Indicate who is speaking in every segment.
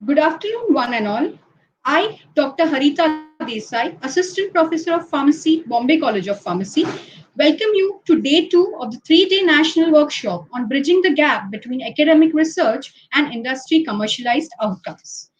Speaker 1: Good afternoon, one and all. I, Dr. Harita Desai, Assistant Professor of Pharmacy, Bombay College of Pharmacy, welcome you to day 2 of the 3-day national workshop on bridging the gap between academic research and industry commercialized outcomes.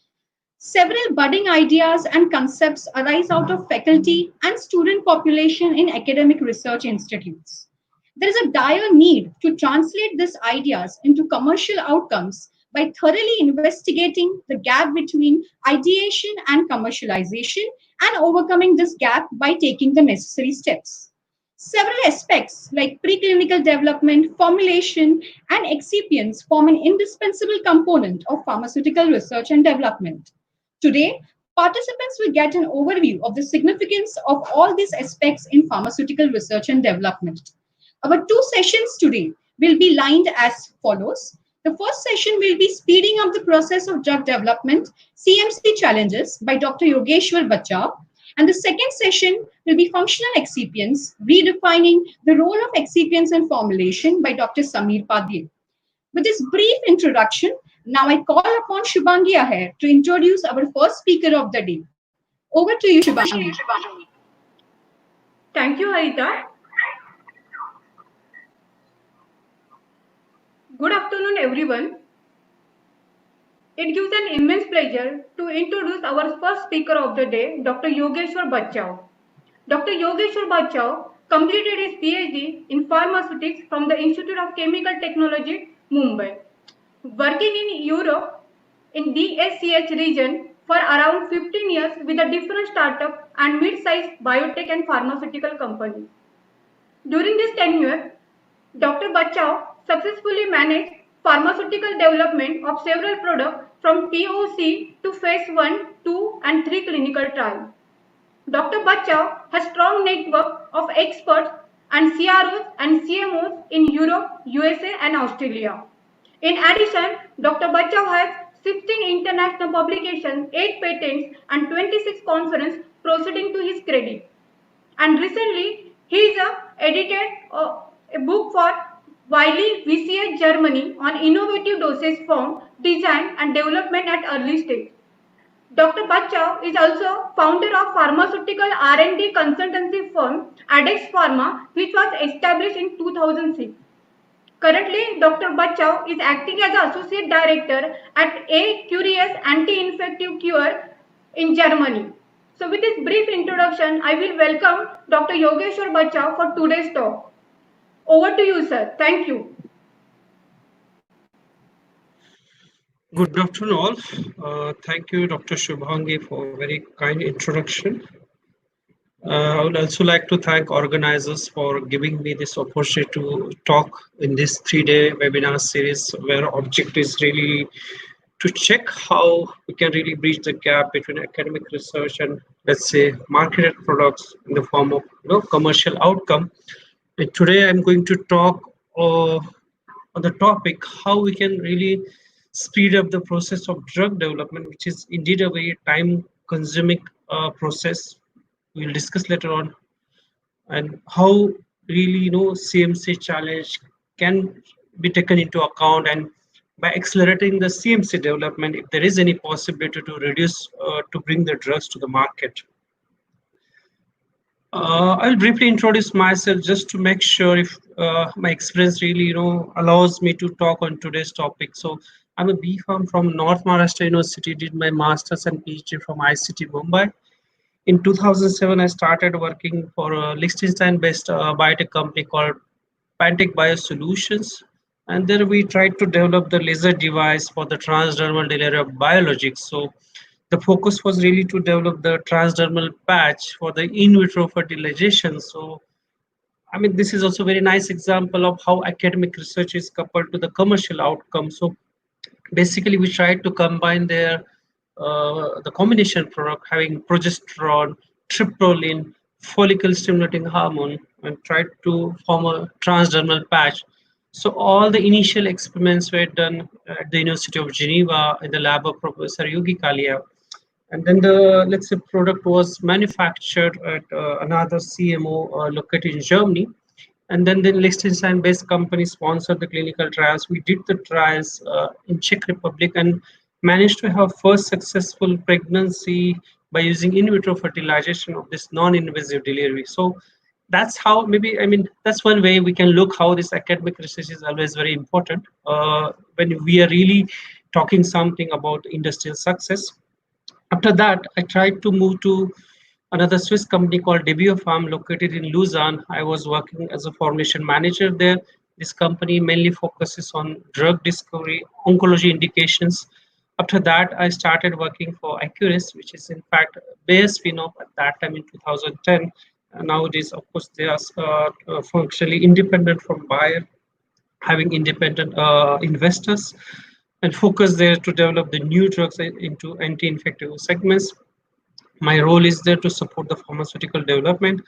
Speaker 1: Several budding ideas and concepts arise out of faculty and student population in academic research institutes. There is a dire need to translate these ideas into commercial outcomes by thoroughly investigating the gap between ideation and commercialization and overcoming this gap by taking the necessary steps. Several aspects like preclinical development, formulation, and excipients form an indispensable component of pharmaceutical research and development. Today, participants will get an overview of the significance of all these aspects in pharmaceutical research and development. Our 2 sessions today will be lined as follows. The first session will be Speeding up the Process of Drug Development, CMC Challenges by Dr. Yogeshwar Bachhav. And the second session will be Functional Excipients, Redefining the Role of Excipients in Formulation by Dr. Samir Padhye. With this brief introduction, now I call upon Shubhangi Aher to introduce our first speaker of the day. Over to you, Shubhangi.
Speaker 2: Thank you, Harita. Good afternoon, everyone. It gives an immense pleasure to introduce our first speaker of the day, Dr. Yogeshwar Bachhav. Dr. Yogeshwar Bachhav completed his PhD in pharmaceutics from the Institute of Chemical Technology, Mumbai, working in Europe in DSCH region for around 15 years with a different startup and mid-sized biotech and pharmaceutical companies. During this tenure, Dr. Bachhav successfully managed pharmaceutical development of several products from POC to phase 1, 2 and 3 clinical trials. Dr. Bachhav has strong network of experts and CROs and CMOs in Europe, USA and Australia. In addition, Dr. Bachhav has 16 international publications, 8 patents and 26 conference proceeding to his credit. And recently, he is edited a book for Wiley VCH Germany on innovative dosage form, design and development at early stage. Dr. Bachhav is also founder of pharmaceutical R&D consultancy firm Adex Pharma, which was established in 2006. Currently, Dr. Bachhav is acting as Associate Director at A Curious Anti-Infective Cure in Germany. So with this brief introduction, I will welcome Dr. Yogeshwar Bachhav for today's talk. Over to you, sir. Thank you.
Speaker 3: Good afternoon, all. Thank you, Dr. Shubhangi, for a very kind introduction. I would also like to thank organizers for giving me this opportunity to talk in this 3-day webinar series, where object is really to check how we can really bridge the gap between academic research and, let's say, marketed products in the form of commercial outcome. And today I'm going to talk on the topic how we can really speed up the process of drug development, which is indeed a very time-consuming process we'll discuss later on, and how really CMC challenge can be taken into account, and by accelerating the CMC development, if there is any possibility to reduce to bring the drugs to the market. I'll briefly introduce myself just to make sure if my experience really allows me to talk on today's topic. So I'm a B.Pharm from North Maharashtra University, did my masters and PhD from ICT Bombay. In 2007, I started working for a Liechtenstein-based biotech company called Padhye Solutions, and there we tried to develop the laser device for the transdermal delivery of biologics. So the focus was really to develop the transdermal patch for the in vitro fertilization. So I mean, this is also a very nice example of how academic research is coupled to the commercial outcome. So basically, we tried to combine the combination product having progesterone, tryptolin, follicle stimulating hormone, and tried to form a transdermal patch. So all the initial experiments were done at the University of Geneva in the lab of Professor Yogi Kalia, and then the, let's say, product was manufactured at another CMO located in Germany, and then the Liechtenstein-based company sponsored the clinical trials. We did the trials in Czech Republic and managed to have first successful pregnancy by using in vitro fertilization of this non-invasive delivery. So that's how, maybe, I mean, that's one way we can look how this academic research is always very important when we are really talking something about industrial success. After that, I tried to move to another Swiss company called Pharma located in Lausanne. I was working as a formulation manager there. This company mainly focuses on drug discovery, oncology indications. After that, I started working for Acurus, which is in fact Bayer spin-off at that time in 2010. Nowadays, of course, they are functionally independent from Bayer, having independent investors, and focus there to develop the new drugs into anti-infective segments. My role is there to support the pharmaceutical development.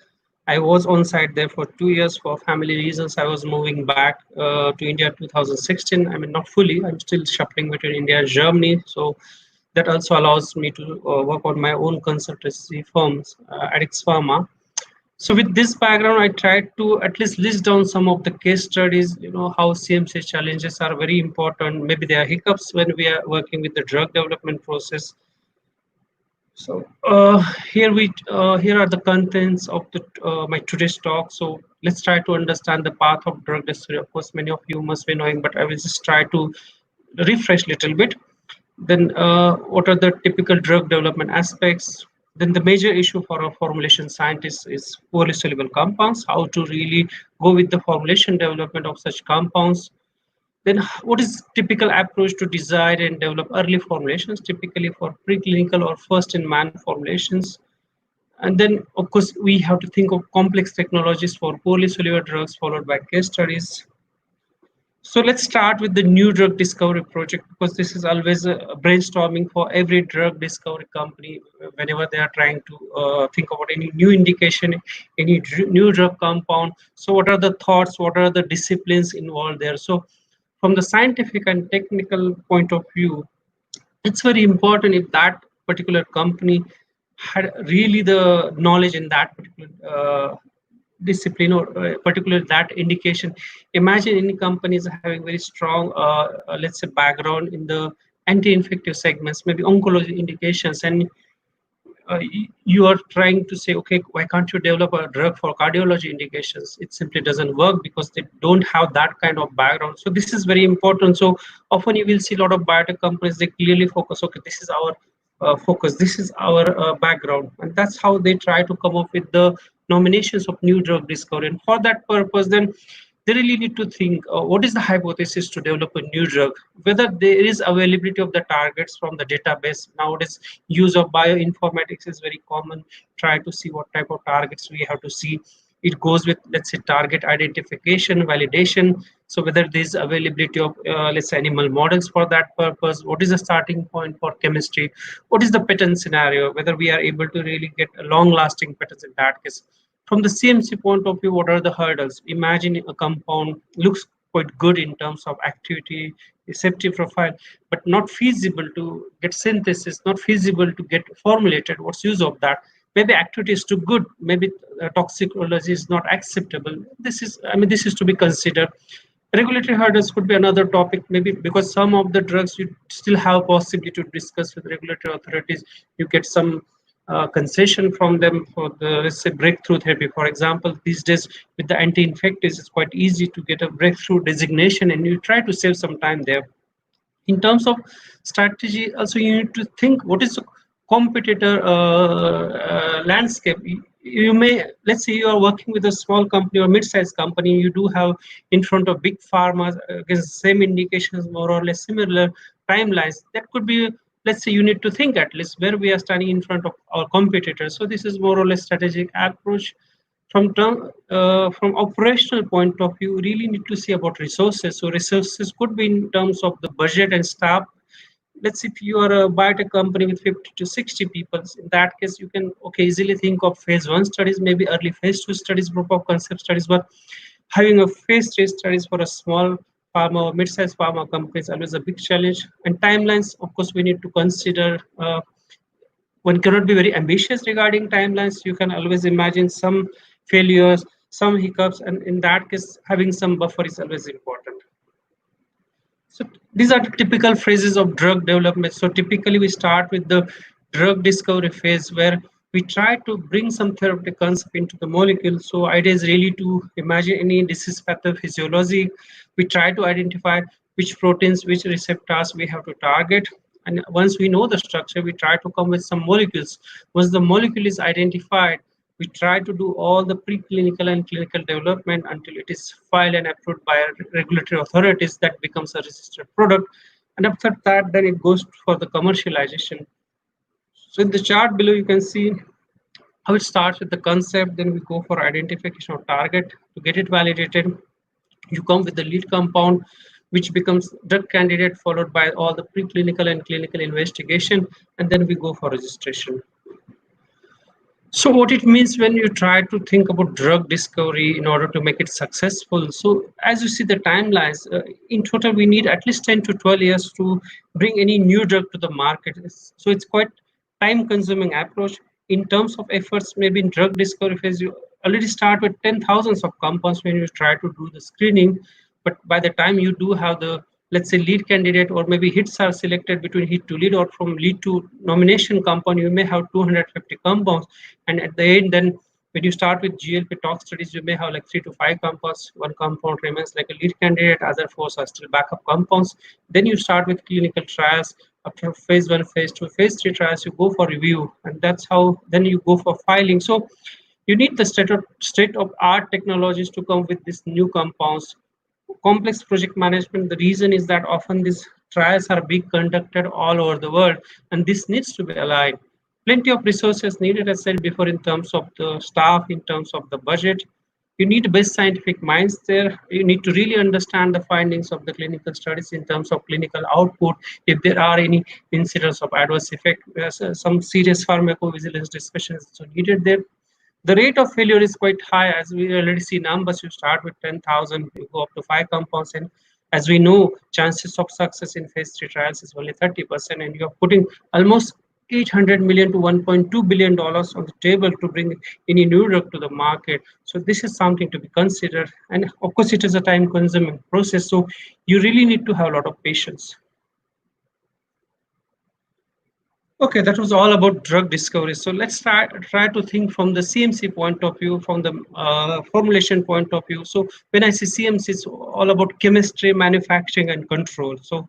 Speaker 3: I was on site there for 2 years. For family reasons, I was moving back to India 2016. I mean, not fully. I'm still shuffling between India and Germany. So that also allows me to work on my own consultancy firms, Adex Pharma. So with this background, I tried to at least list down some of the case studies, how CMC challenges are very important. Maybe there are hiccups when we are working with the drug development process. So here are the contents of my today's talk. So let's try to understand the path of drug discovery. Of course, many of you must be knowing, but I will just try to refresh a little bit. Then what are the typical drug development aspects? Then the major issue for a formulation scientist is poorly soluble compounds, how to really go with the formulation development of such compounds. Then what is typical approach to design and develop early formulations, typically for preclinical or first-in-man formulations. And then, of course, we have to think of complex technologies for poorly soluble drugs, followed by case studies. So let's start with the new drug discovery project, because this is always a brainstorming for every drug discovery company whenever they are trying to think about any new indication, any new drug compound. So what are the thoughts, what are the disciplines involved there? So from the scientific and technical point of view, it's very important if that particular company had really the knowledge in that particular discipline, or particularly that indication. Imagine any companies having very strong, let's say, background in the anti-infective segments, maybe oncology indications, and you are trying to say, okay, why can't you develop a drug for cardiology indications? It simply doesn't work because they don't have that kind of background. So this is very important. So often you will see a lot of biotech companies, they clearly focus, okay, this is our focus, this is our background, and that's how they try to come up with the nominations of new drug discovery. And for that purpose, then they really need to think what is the hypothesis to develop a new drug, whether there is availability of the targets from the database. Nowadays, use of bioinformatics is very common. Try to see what type of targets we have to see. It goes with, let's say, target identification, validation. So whether there is availability of, let's say, animal models for that purpose, what is the starting point for chemistry, what is the patent scenario, whether we are able to really get long-lasting patents in that case. From the CMC point of view, what are the hurdles? Imagine a compound looks quite good in terms of activity, safety profile, but not feasible to get synthesis, not feasible to get formulated. What's use of that? maybe activity is too good, maybe toxicology is not acceptable. This is to be considered. Regulatory hurdles could be another topic, maybe because some of the drugs you still have possibility to discuss with regulatory authorities. You get some concession from them for the, let's say, breakthrough therapy. For example, these days with the anti-infectives, it's quite easy to get a breakthrough designation, and you try to save some time there. In terms of strategy, also you need to think what is the competitor landscape. You may, let's say you are working with a small company or mid-sized company, you do have in front of big pharma against same indications, more or less similar timelines. That could be, let's say you need to think at least where we are standing in front of our competitors. So this is more or less strategic approach. From operational point of view, really need to see about resources. So resources could be in terms of the budget and staff. Let's say if you are a biotech company with 50 to 60 people, in that case you can easily think of phase 1 studies, maybe early phase 2 studies, proof of concept studies. But having a phase 3 studies for a small pharma or mid-sized pharma company is always a big challenge. And timelines, of course, we need to consider. One cannot be very ambitious regarding timelines. You can always imagine some failures, some hiccups, and in that case, having some buffer is always important. So these are the typical phases of drug development. So typically we start with the drug discovery phase, where we try to bring some therapeutic concept into the molecule. So idea is really to imagine any disease pathophysiology. We try to identify which proteins, which receptors we have to target. And once we know the structure, we try to come with some molecules. Once the molecule is identified, we try to do all the preclinical and clinical development until it is filed and approved by regulatory authorities. That becomes a registered product. And after that, then it goes for the commercialization. So in the chart below, you can see how it starts with the concept. Then we go for identification of target. To get it validated, you come with the lead compound, which becomes drug candidate, followed by all the preclinical and clinical investigation, and then we go for registration. So what it means when you try to think about drug discovery in order to make it successful. So as you see the timelines, in total, we need at least 10 to 12 years to bring any new drug to the market. So it's quite time consuming approach. In terms of efforts, maybe in drug discovery phase, you already start with 10,000s of compounds when you try to do the screening. But by the time you do have the, let's say, lead candidate, or maybe hits are selected between hit to lead or from lead to nomination compound, you may have 250 compounds. And at the end, then when you start with GLP tox studies, you may have like 3 to 5 compounds. One compound remains like a lead candidate, other 4 are still backup compounds. Then you start with clinical trials. After phase 1, phase 2, phase 3 trials, you go for review. And that's how then you go for filing. So you need the state-of-art technologies to come with these new compounds. Complex project management, the reason is that often these trials are being conducted all over the world, and this needs to be aligned. Plenty of resources needed, as I said before, in terms of the staff, in terms of the budget. You need best scientific minds there. You need to really understand the findings of the clinical studies in terms of clinical output. If there are any incidents of adverse effect, some serious pharmacovigilance discussions are needed there. The rate of failure is quite high, as we already see numbers. You start with 10,000, you go up to 5 compounds, and as we know, chances of success in phase 3 trials is only 30%, and you're putting almost $800 million to $1.2 billion on the table to bring any new drug to the market. So this is something to be considered, and of course, it is a time-consuming process. So you really need to have a lot of patience. Okay, that was all about drug discovery. So let's try to think from the CMC point of view, from the formulation point of view. So when I say CMC, it's all about chemistry, manufacturing, and control. So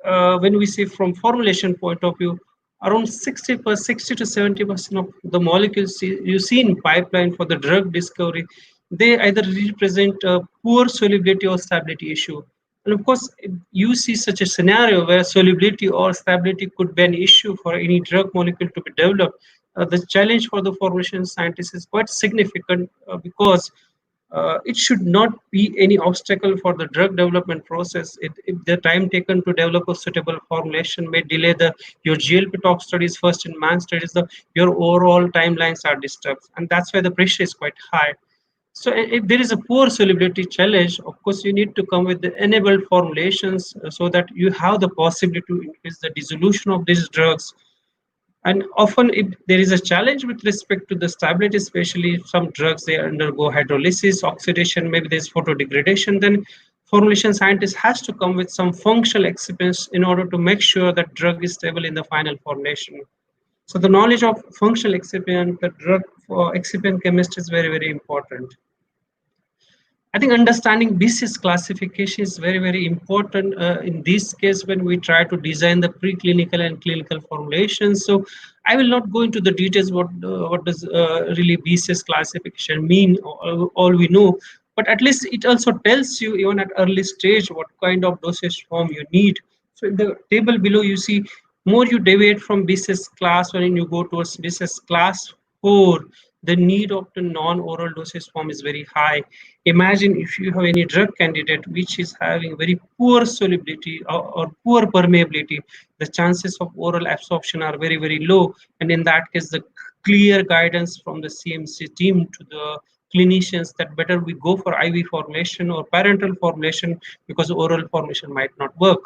Speaker 3: when we say from formulation point of view, around 60 to 70% of the molecules you see in pipeline for the drug discovery, they either represent a poor solubility or stability issue. And of course, you see such a scenario where solubility or stability could be an issue for any drug molecule to be developed. The challenge for the formulation scientists is quite significant because it should not be any obstacle for the drug development process. If the time taken to develop a suitable formulation may delay your GLP tox studies, first in man studies, your overall timelines are disturbed, and that's why the pressure is quite high. So if there is a poor solubility challenge, of course, you need to come with the enabled formulations so that you have the possibility to increase the dissolution of these drugs. And often if there is a challenge with respect to the stability, especially some drugs, they undergo hydrolysis, oxidation, maybe there's photodegradation, then formulation scientist has to come with some functional excipients in order to make sure that drug is stable in the final formulation. So the knowledge of functional excipient, the drug for excipient chemistry is very, very important. I think understanding BCS classification is very, very important in this case when we try to design the preclinical and clinical formulations. So I will not go into the details what does really BCS classification mean. All we know, but at least it also tells you even at early stage what kind of dosage form you need. So in the table below, you see more you deviate from BCS class when you go towards BCS class 4, the need of the non-oral dosage form is very high. Imagine if you have any drug candidate which is having very poor solubility or poor permeability, the chances of oral absorption are very, very low. And in that case, the clear guidance from the CMC team to the clinicians that better we go for IV formulation or parenteral formulation because oral formulation might not work.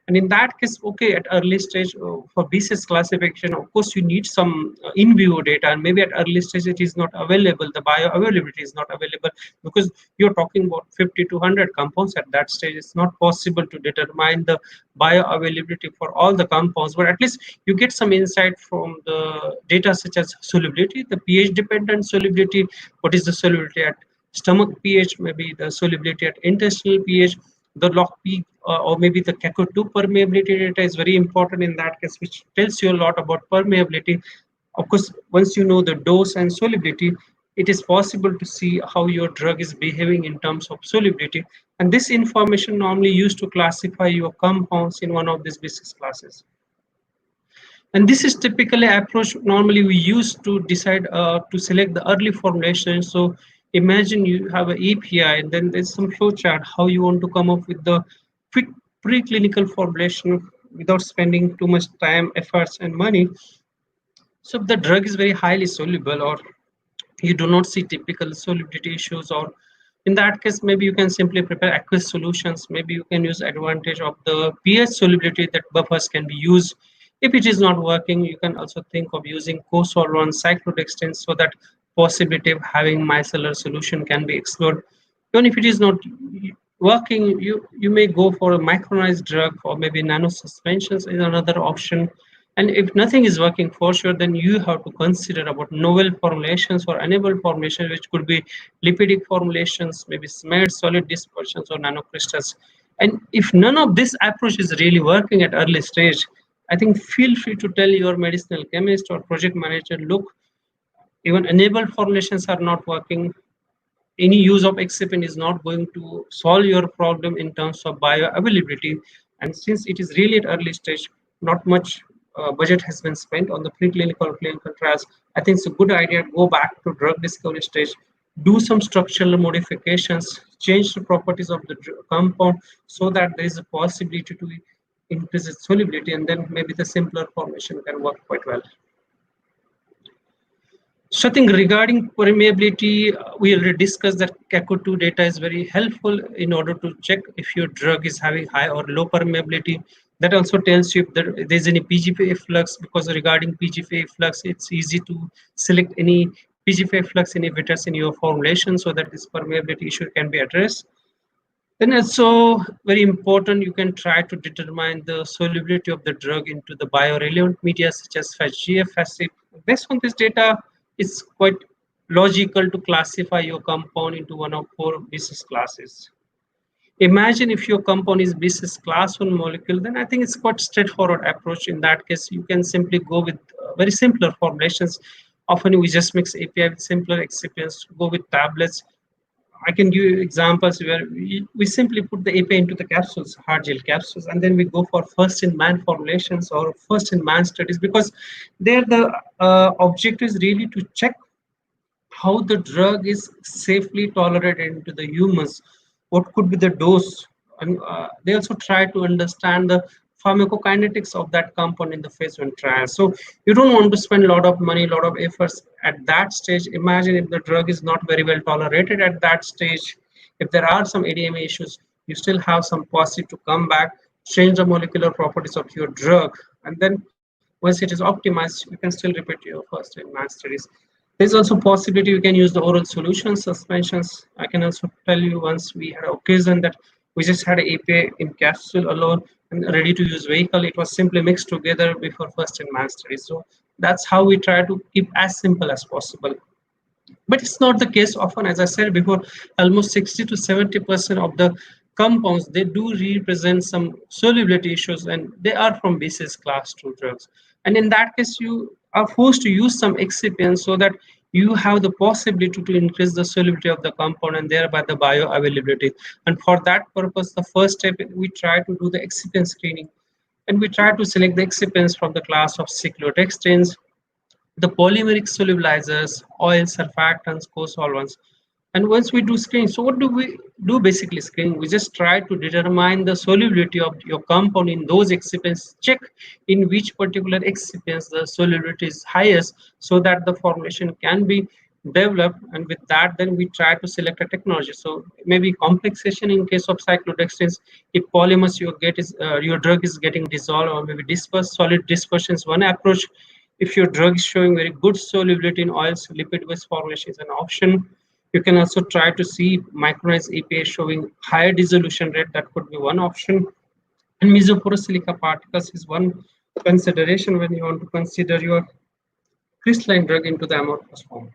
Speaker 3: And in that case, okay, at early stage for BCS classification, of course, you need some in vivo data, and maybe at early stage it is not available. The bioavailability is not available because you're talking about 50 to 100 compounds at that stage. It's not possible to determine the bioavailability for all the compounds, but at least you get some insight from the data such as solubility, the pH dependent solubility, what is the solubility at stomach pH, maybe the solubility at intestinal pH, the log P or maybe the CACO2 permeability data is very important in that case, which tells you a lot about permeability. Of course, once you know the dose and solubility, it is possible to see how your drug is behaving in terms of solubility. And this information normally used to classify your compounds in one of these business classes. And this is typically approach normally we use to decide to select the early formulation. So imagine you have an API and then there's some flowchart how you want to come up with the quick preclinical formulation without spending too much time, efforts, and money. So if the drug is very highly soluble or you do not see typical solubility issues, or in that case, maybe you can simply prepare aqueous solutions. Maybe you can use advantage of the pH solubility that buffers can be used. If it is not working, you can also think of using co-solvent, cyclodextrins, so that possibility of having micellar solution can be explored. Even if it is not working, you may go for a micronized drug or maybe nano suspensions is another option. And if nothing is working for sure, then you have to consider about novel formulations or enabled formulations, which could be lipidic formulations, maybe smeared solid dispersions or nanocrystals. And if none of this approach is really working at early stage, I think feel free to tell your medicinal chemist or project manager, look, even enabled formulations are not working. Any use of excipient is not going to solve your problem in terms of bioavailability. And since it is really at early stage, not much budget has been spent on the preclinical or clinical trials, I think it's a good idea to go back to drug discovery stage, do some structural modifications, change the properties of the compound so that there is a possibility to increase its solubility, and then maybe the simpler formulation can work quite well. So I think regarding permeability, we already discussed that CACO2 data is very helpful in order to check if your drug is having high or low permeability. That also tells you if there's any PGP efflux, because regarding PGP efflux, it's easy to select any PGP efflux inhibitors in your formulation so that this permeability issue can be addressed. Then also very important, you can try to determine the solubility of the drug into the biorelevant media such as FASGF, FASIP. Based on this data, it's quite logical to classify your compound into one of 4 business classes. Imagine if your compound is business class 1 molecule, then I think it's quite straightforward approach. In that case, you can simply go with very simpler formulations. Often we just mix API with simpler excipients, go with tablets. I can give you examples where we simply put the API into the capsules, hard gel capsules, and then we go for first-in-man formulations or first-in-man studies, because there the objective is really to check how the drug is safely tolerated into the humans, what could be the dose, and they also try to understand the pharmacokinetics of that compound in the phase 1 trial. So you don't want to spend a lot of money, a lot of efforts at that stage. Imagine if the drug is not very well tolerated at that stage. If there are some ADME issues, you still have some possibility to come back, change the molecular properties of your drug, and then once it is optimized, you can still repeat your first in man studies. There's also possibility you can use the oral solutions, suspensions. I can also tell you once we had an occasion that we just had an API in capsule alone and ready to use vehicle. It was simply mixed together before first in man studies. So that's how we try to keep as simple as possible. But it's not the case often. As I said before, almost 60 to 70% of the compounds, they do represent some solubility issues, and they are from basis class 2 drugs. And in that case, you are forced to use some excipients so that you have the possibility to increase the solubility of the compound and thereby the bioavailability. And for that purpose, the first step, we try to do the excipient screening, and we try to select the excipients from the class of cyclodextrins, the polymeric solubilizers, oils, surfactants, co-solvents. And once we do screening, so what do we do basically screening? We just try to determine the solubility of your compound in those excipients, check in which particular excipients the solubility is highest so that the formulation can be developed. And with that, then we try to select a technology. So maybe complexation in case of cyclodextrins, if polymers you get is your drug is getting dissolved, or maybe dispersed, solid dispersion is one approach. If your drug is showing very good solubility in oils, lipid-based formulation is an option. You can also try to see micronized API showing higher dissolution rate. That could be one option. And mesoporous silica particles is one consideration when you want to consider your crystalline drug into the amorphous form.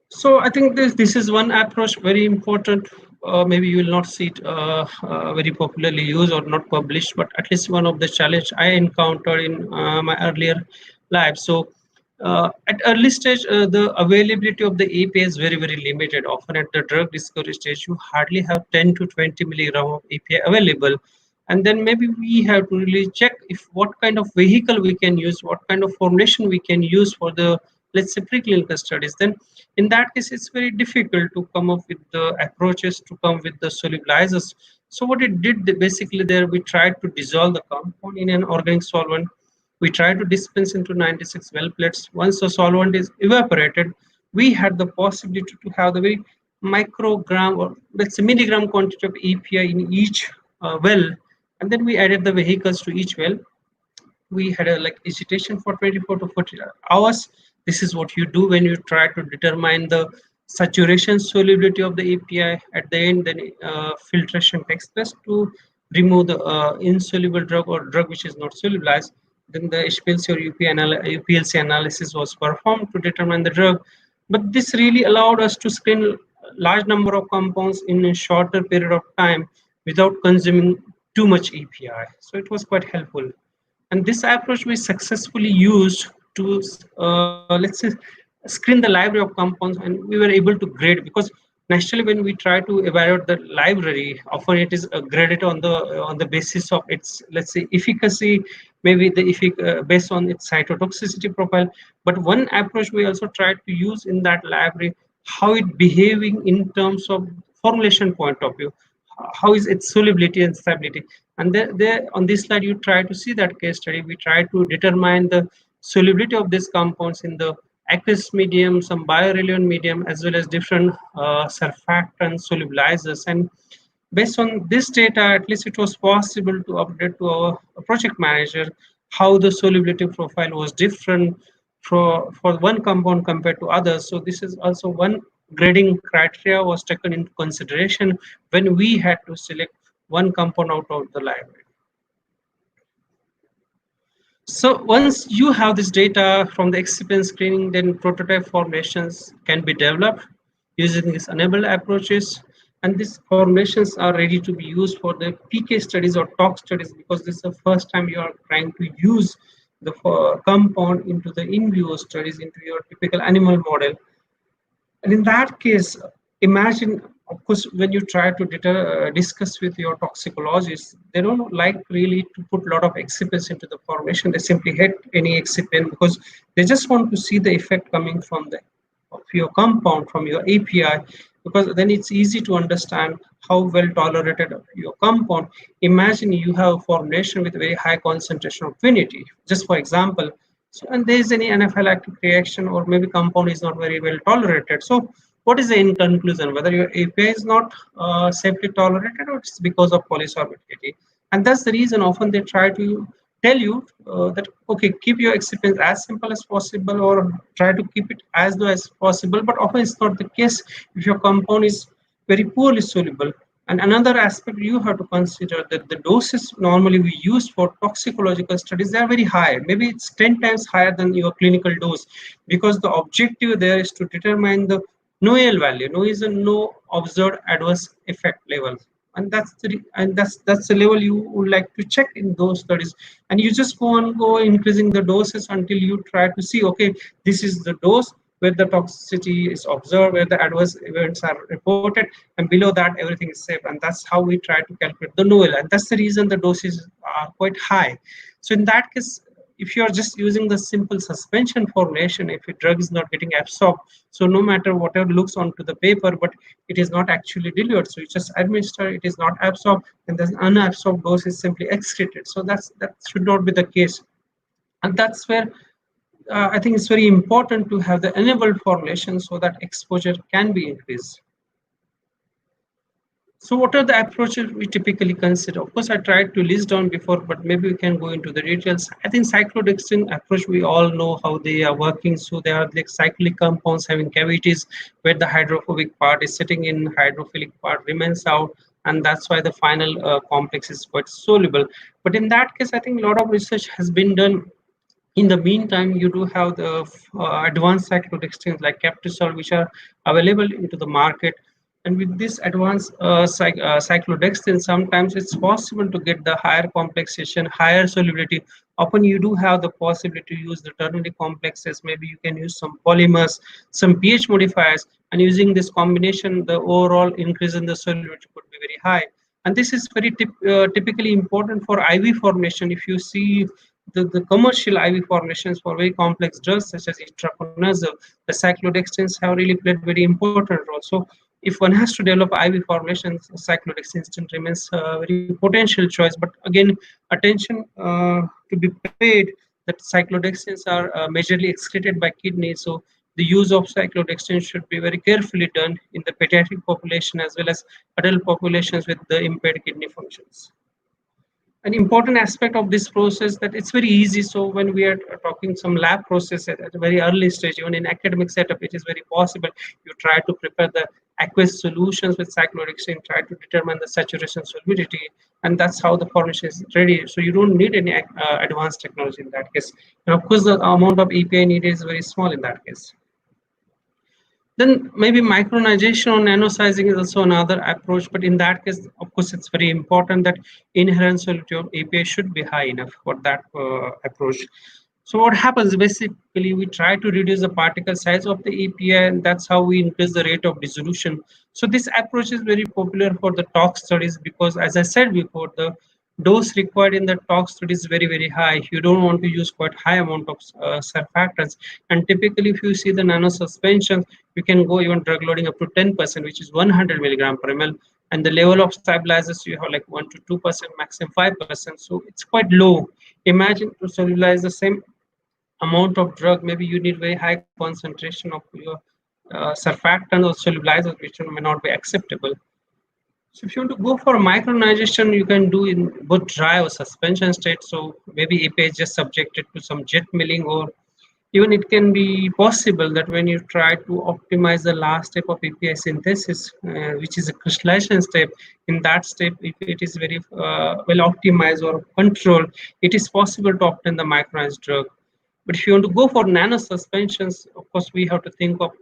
Speaker 3: So I think this is one approach, very important. Maybe you will not see it very popularly used or not published, but at least one of the challenge I encountered in my earlier life. So at early stage, the availability of the API is very, very limited. Often at the drug discovery stage, you hardly have 10 to 20 milligram of API available. And then maybe we have to really check if what kind of vehicle we can use, what kind of formulation we can use for the, let's say, preclinical studies. Then in that case, it's very difficult to come up with the approaches to come with the solubilizers. So what it did basically there, we tried to dissolve the compound in an organic solvent. We tried to dispense into 96 well plates. Once the solvent is evaporated, we had the possibility to have the very microgram or let's say milligram quantity of API in each well. And then we added the vehicles to each well. We had a like agitation for 24 to 40 hours. This is what you do when you try to determine the saturation solubility of the API. At the end, then filtration takes place to remove the insoluble drug or drug which is not solubilized. Then the HPLC or UPLC analysis was performed to determine the drug. But this really allowed us to screen large number of compounds in a shorter period of time without consuming too much API. So it was quite helpful. And this approach we successfully used to, let's say, screen the library of compounds, and we were able to grade, because naturally when we try to evaluate the library, often it is graded on the basis of its, let's say, efficacy, maybe the based on its cytotoxicity profile. But one approach we also tried to use in that library, how it behaving in terms of formulation point of view, how is its solubility and stability. And there on this slide you try to see that case study. We try to determine the solubility of these compounds in the aqueous medium, some biorelevant medium, as well as different surfactant solubilizers. And based on this data, at least it was possible to update to our project manager how the solubility profile was different for one compound compared to others. So this is also one grading criteria was taken into consideration when we had to select one compound out of the library. So once you have this data from the excipient screening, then prototype formulations can be developed using these enabled approaches. And these formulations are ready to be used for the PK studies or tox studies, because this is the first time you are trying to use the compound into the in vivo studies, into your typical animal model. And in that case, imagine, of course, when you try to discuss with your toxicologists, they don't like really to put a lot of excipients into the formulation. They simply hate any excipient because they just want to see the effect coming from your compound, from your API, because then it's easy to understand how well tolerated your compound. Imagine you have a formulation with very high concentration of affinity, just for example. So, and there is any anaphylactic reaction, or maybe compound is not very well tolerated. So what is the in conclusion? Whether your API is not safely tolerated, or it's because of polysorbidity. And that's the reason often they try to tell you that okay, keep your excipients as simple as possible or try to keep it as low as possible, but often it's not the case if your compound is very poorly soluble. And another aspect you have to consider that the doses normally we use for toxicological studies, they are very high. Maybe it's 10 times higher than your clinical dose, because the objective there is to determine the NOAEL value. No is a no observed adverse effect level, and that's the level you would like to check in those studies. And you just go increasing the doses until you try to see, okay, this is the dose where the toxicity is observed, where the adverse events are reported, and below that everything is safe. And that's how we try to calculate the NOAEL, and that's the reason the doses are quite high. So in that case, if you are just using the simple suspension formulation, if a drug is not getting absorbed, so no matter whatever looks onto the paper, but it is not actually delivered, so you just administer, it is not absorbed, and the unabsorbed dose is simply excreted. So that should not be the case. And that's where I think it's very important to have the enabled formulation so that exposure can be increased. So what are the approaches we typically consider? Of course, I tried to list down before, but maybe we can go into the details. I think cyclodextrin approach, we all know how they are working. So they are like cyclic compounds having cavities where the hydrophobic part is sitting in, hydrophilic part remains out, and that's why the final complex is quite soluble. But in that case, I think a lot of research has been done. In the meantime, you do have the advanced cyclodextrins like Captisol, which are available into the market. And with this advanced cyclodextrin, sometimes it's possible to get the higher complexation, higher solubility. Often you do have the possibility to use the ternary complexes. Maybe you can use some polymers, some pH modifiers, and using this combination, the overall increase in the solubility could be very high. And this is very typically important for IV formulation. If you see the commercial IV formulations for very complex drugs such as itraconazole, the cyclodextrins have really played very important role. So if one has to develop IV formulations, cyclodextrin remains a very potential choice. But again, attention to be paid that cyclodextrins are majorly excreted by kidney. So the use of cyclodextrin should be very carefully done in the pediatric population as well as adult populations with the impaired kidney functions. An important aspect of this process that it's very easy. So when we are talking some lab process at a very early stage, even in academic setup, it is very possible. You try to prepare the aqueous solutions with cyclodextrin, try to determine the saturation solubility, and that's how the formulation is ready. So you don't need any advanced technology in that case. And of course, the amount of API needed is very small in that case. Then maybe micronization or nanosizing is also another approach, but in that case, of course, it's very important that inherent solubility of API should be high enough for that approach. So what happens, basically, we try to reduce the particle size of the API, and that's how we increase the rate of dissolution. So this approach is very popular for the tox studies because, as I said before, the dose required in the tox study is very, very high. You don't want to use quite high amount of surfactants. And typically, if you see the nano suspensions, you can go even drug loading up to 10%, which is 100 milligram per ml. And the level of stabilizers, you have like 1 to 2%, maximum 5%. So it's quite low. Imagine to solubilize the same amount of drug, maybe you need very high concentration of your surfactant or solubilizers, which may not be acceptable. So if you want to go for micronization, you can do in both dry or suspension state. So maybe API is just subjected to some jet milling, or even it can be possible that when you try to optimize the last step of API synthesis, which is a crystallization step, in that step, if it is very well optimized or controlled, it is possible to obtain the micronized drug. But if you want to go for nano suspensions, of course, we have to think of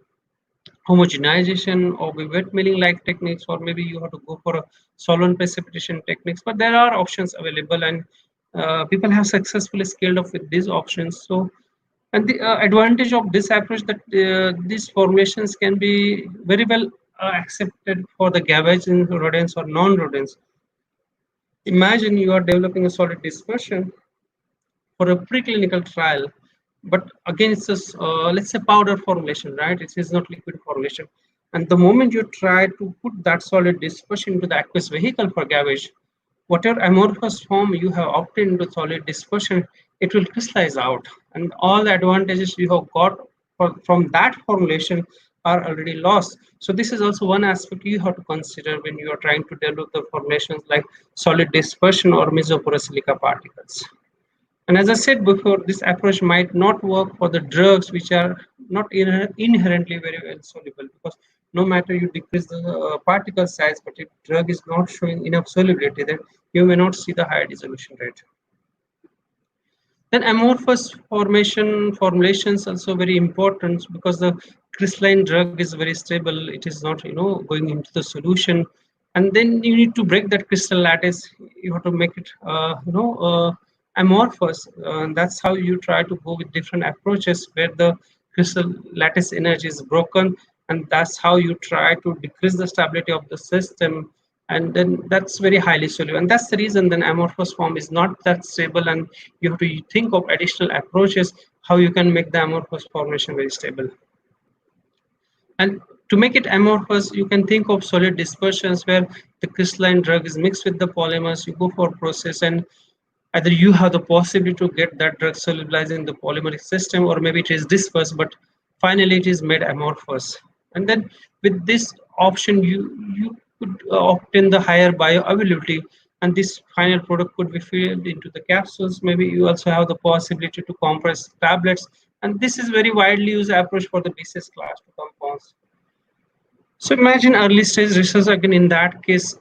Speaker 3: homogenization or wet milling like techniques, or maybe you have to go for a solvent precipitation techniques. But there are options available, and people have successfully scaled up with these options. So, and the advantage of this approach that these formulations can be very well accepted for the garbage in rodents or non-rodents. Imagine you are developing a solid dispersion for a preclinical trial, but again, it's a let's say powder formulation, right? It is not liquid formulation. And the moment you try to put that solid dispersion into the aqueous vehicle for garbage, whatever amorphous form you have obtained into solid dispersion, it will crystallize out. And all the advantages you have got from that formulation are already lost. So this is also one aspect you have to consider when you are trying to develop the formulations like solid dispersion or mesoporous silica particles. And as I said before, this approach might not work for the drugs which are not inherently very well soluble, because no matter you decrease the particle size, but if drug is not showing enough solubility, then you may not see the higher dissolution rate. Then amorphous formulations also very important, because the crystalline drug is very stable. It is not going into the solution, and then you need to break that crystal lattice. You have to make it amorphous. That's how you try to go with different approaches where the crystal lattice energy is broken, and that's how you try to decrease the stability of the system, and then that's very highly soluble, and that's the reason then amorphous form is not that stable, and you have to think of additional approaches how you can make the amorphous formation very stable. And to make it amorphous, you can think of solid dispersions where the crystalline drug is mixed with the polymers. You go for process, and either you have the possibility to get that drug solubilized in the polymeric system, or maybe it is dispersed, but finally it is made amorphous. And then with this option, you could obtain the higher bioavailability, and this final product could be filled into the capsules. Maybe you also have the possibility to compress tablets, and this is very widely used approach for the BCS class 2 compounds. So imagine early stage research again in that case,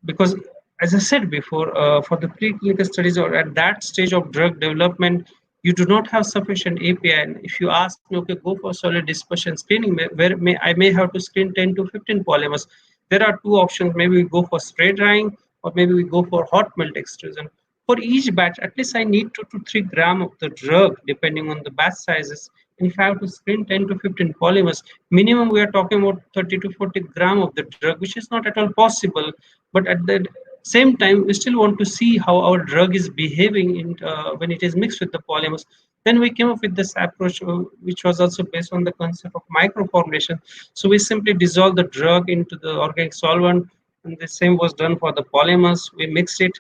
Speaker 3: because as I said before, for the preclinical studies or at that stage of drug development, you do not have sufficient API. And if you ask me, okay, go for solid dispersion screening, where I may have to screen 10 to 15 polymers. There are two options. Maybe we go for spray drying, or maybe we go for hot melt extrusion. For each batch, at least I need 2 to 3 grams of the drug, depending on the batch sizes. And if I have to screen 10 to 15 polymers, minimum we are talking about 30 to 40 grams of the drug, which is not at all possible. But at the same time, we still want to see how our drug is behaving when it is mixed with the polymers. Then we came up with this approach, which was also based on the concept of microformulation. So we simply dissolve the drug into the organic solvent, and the same was done for the polymers. We mixed it.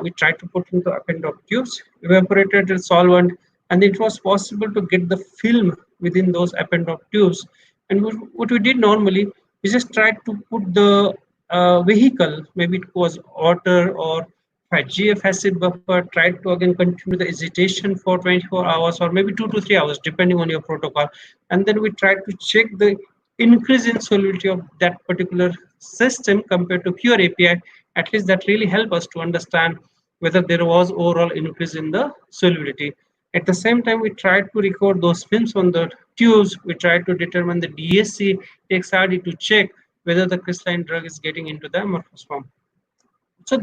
Speaker 3: We tried to put into append tubes, evaporated the solvent, and it was possible to get the film within those append tubes. And what we did normally, we just tried to put the vehicle, maybe it was water or GF acid buffer, tried to again continue the agitation for 24 hours or maybe 2 to 3 hours, depending on your protocol. And then we tried to check the increase in solubility of that particular system compared to pure API. At least that really helped us to understand whether there was overall increase in the solubility. At the same time, we tried to record those films on the tubes. We tried to determine the DSC, XRD to check whether the crystalline drug is getting into the amorphous form. So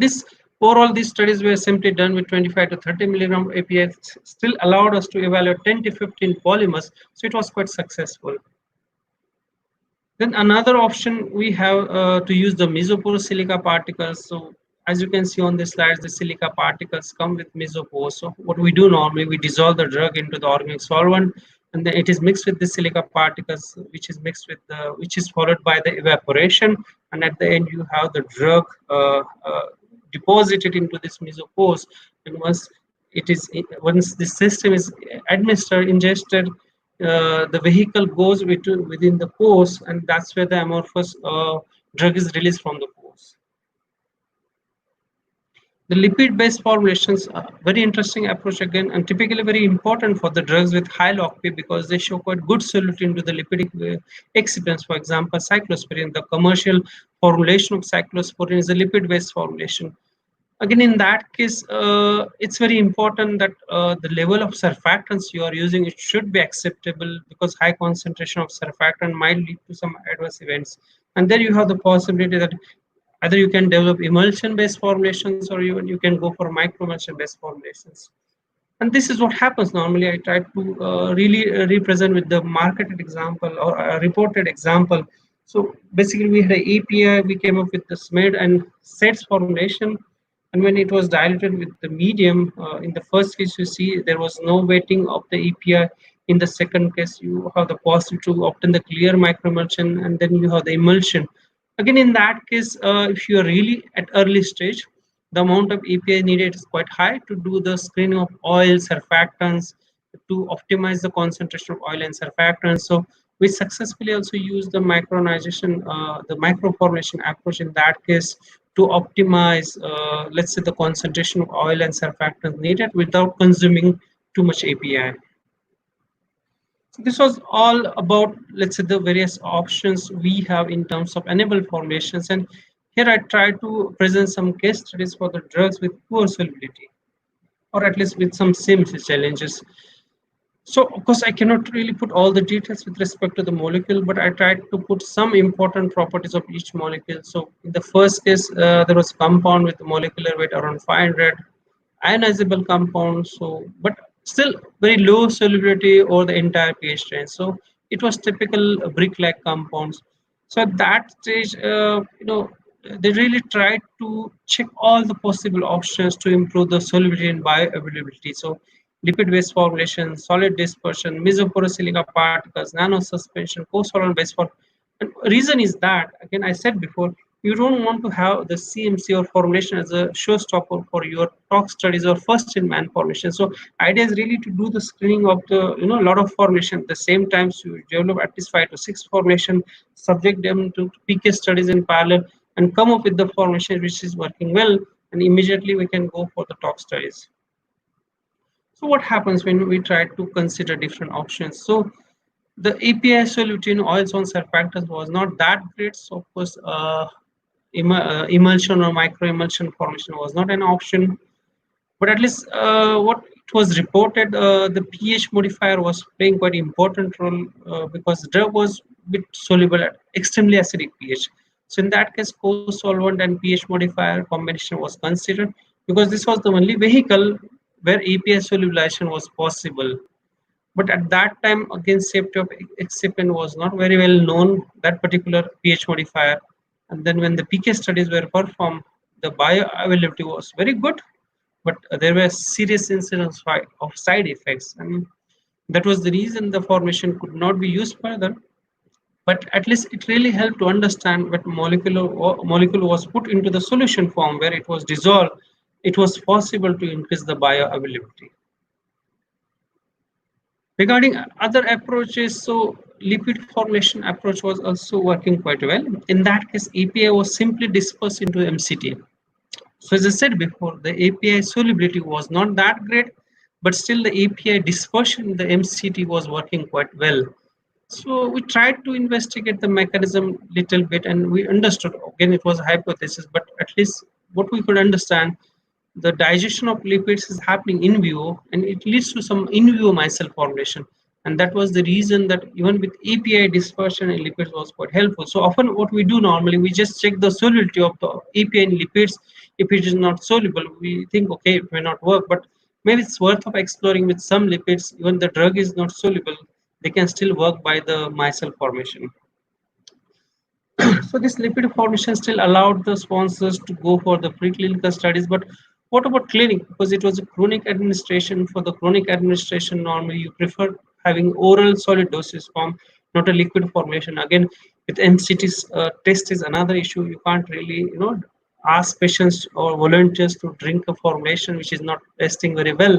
Speaker 3: overall, these studies were simply done with 25 to 30 milligram API, still allowed us to evaluate 10 to 15 polymers. So it was quite successful. Then another option we have to use the mesopore silica particles. So as you can see on this slide, the silica particles come with mesopores. So what we do normally, we dissolve the drug into the organic solvent, and then it is mixed with the silica particles, which is followed by the evaporation, and at the end you have the drug deposited into this mesopores. And once the system is ingested, the vehicle goes within the pores, and that's where the amorphous drug is released from the pores. The lipid-based formulations are very interesting approach again, and typically very important for the drugs with high log-P because they show quite good solubility into the lipidic excipients. For example, cyclosporine, the commercial formulation of cyclosporine is a lipid-based formulation. Again, in that case, it's very important that the level of surfactants you are using, it should be acceptable, because high concentration of surfactant might lead to some adverse events. And then you have the possibility that either you can develop emulsion-based formulations, or even you can go for microemulsion-based formulations. And this is what happens normally. I try to really represent with the marketed example or a reported example. So basically, we had an API, we came up with the SMID and SETS formulation. And when it was diluted with the medium, in the first case, you see there was no weighting of the API. In the second case, you have the possibility to obtain the clear microemulsion, and then you have the emulsion. Again, in that case, if you are really at early stage, the amount of API needed is quite high to do the screening of oil, surfactants, to optimize the concentration of oil and surfactants. So we successfully also use the micronization, the microformulation approach in that case, to optimize, let's say, the concentration of oil and surfactants needed without consuming too much API. So this was all about, let's say, the various options we have in terms of enable formulations. And here I try to present some case studies for the drugs with poor solubility, or at least with some CMC challenges. So of course I cannot really put all the details with respect to the molecule, but I tried to put some important properties of each molecule. So in the first case, there was compound with molecular weight around 500, ionizable compound, so but still very low solubility over the entire pH range. So it was typical brick-like compounds. So at that stage, they really tried to check all the possible options to improve the solubility and bioavailability. So lipid-based formulation, solid dispersion, mesoporous silica particles, nano suspension, co-solvent-based for. And reason is that, again, I said before, you don't want to have the CMC or formulation as a showstopper for your tox studies or first-in-man formulation. So idea is really to do the screening of the, a lot of formulation at the same time. So you develop at least 5 to 6 formulation, subject them to PK studies in parallel, and come up with the formulation which is working well, and immediately we can go for the tox studies. So what happens when we try to consider different options? So the API solubility in oils on surfactants was not that great. So of course, emulsion or microemulsion formation was not an option. But at least what it was reported, the pH modifier was playing quite important role because the drug was a bit soluble at extremely acidic pH. So in that case, co-solvent and pH modifier combination was considered because this was the only vehicle where API solubilization was possible. But at that time, again, safety of excipient was not very well known, that particular pH modifier. And then when the PK studies were performed, the bioavailability was very good, but there were serious incidents of side effects. And that was the reason the formulation could not be used further. But at least it really helped to understand what molecule was put into the solution form where it was dissolved. It was possible to increase the bioavailability. Regarding other approaches, so lipid formulation approach was also working quite well. In that case, API was simply dispersed into MCT. So as I said before, the API solubility was not that great, but still the API dispersion in the MCT was working quite well. So we tried to investigate the mechanism little bit, and we understood, again, it was a hypothesis, but at least what we could understand, the digestion of lipids is happening in vivo, and it leads to some in vivo micelle formulation. And that was the reason that even with API dispersion in lipids was quite helpful. So often what we do normally, we just check the solubility of the API in lipids. If it is not soluble, we think, okay, it may not work, but maybe it's worth of exploring with some lipids. Even the drug is not soluble, they can still work by the micelle formation. So this lipid formation still allowed the sponsors to go for the preclinical studies, but what about clinic? Because it was a chronic administration. For the chronic administration, normally you prefer having oral solid dosage form, not a liquid formulation. Again, with MCTs, test is another issue. You can't really, ask patients or volunteers to drink a formulation which is not testing very well.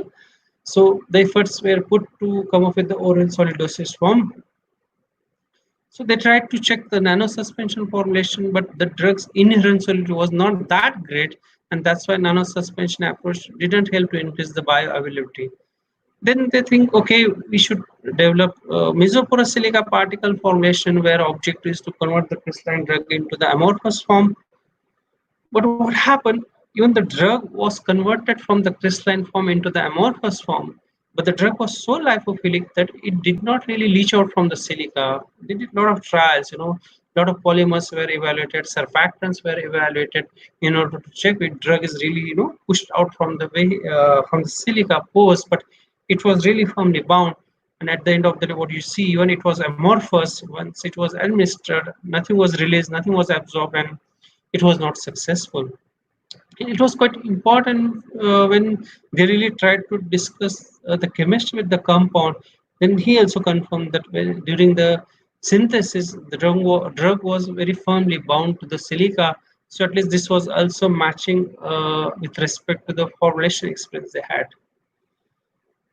Speaker 3: So the efforts were put to come up with the oral solid dosage form. So they tried to check the nano suspension formulation, but the drug's inherent solubility was not that great, and that's why nano suspension approach didn't help to increase the bioavailability. Then they think, okay, we should develop mesoporous silica particle formulation where objective is to convert the crystalline drug into the amorphous form. But what happened? Even the drug was converted from the crystalline form into the amorphous form, but the drug was so lipophilic that it did not really leach out from the silica. They did a lot of trials, a lot of polymers were evaluated, surfactants were evaluated in order to check if drug is really, pushed out from the from the silica pores, but it was really firmly bound. And at the end of the day, what you see, when it was amorphous, once it was administered, nothing was released, nothing was absorbed, and it was not successful. It was quite important when they really tried to discuss the chemistry with the compound. Then he also confirmed that during the synthesis, the drug was very firmly bound to the silica. So at least this was also matching with respect to the formulation experience they had.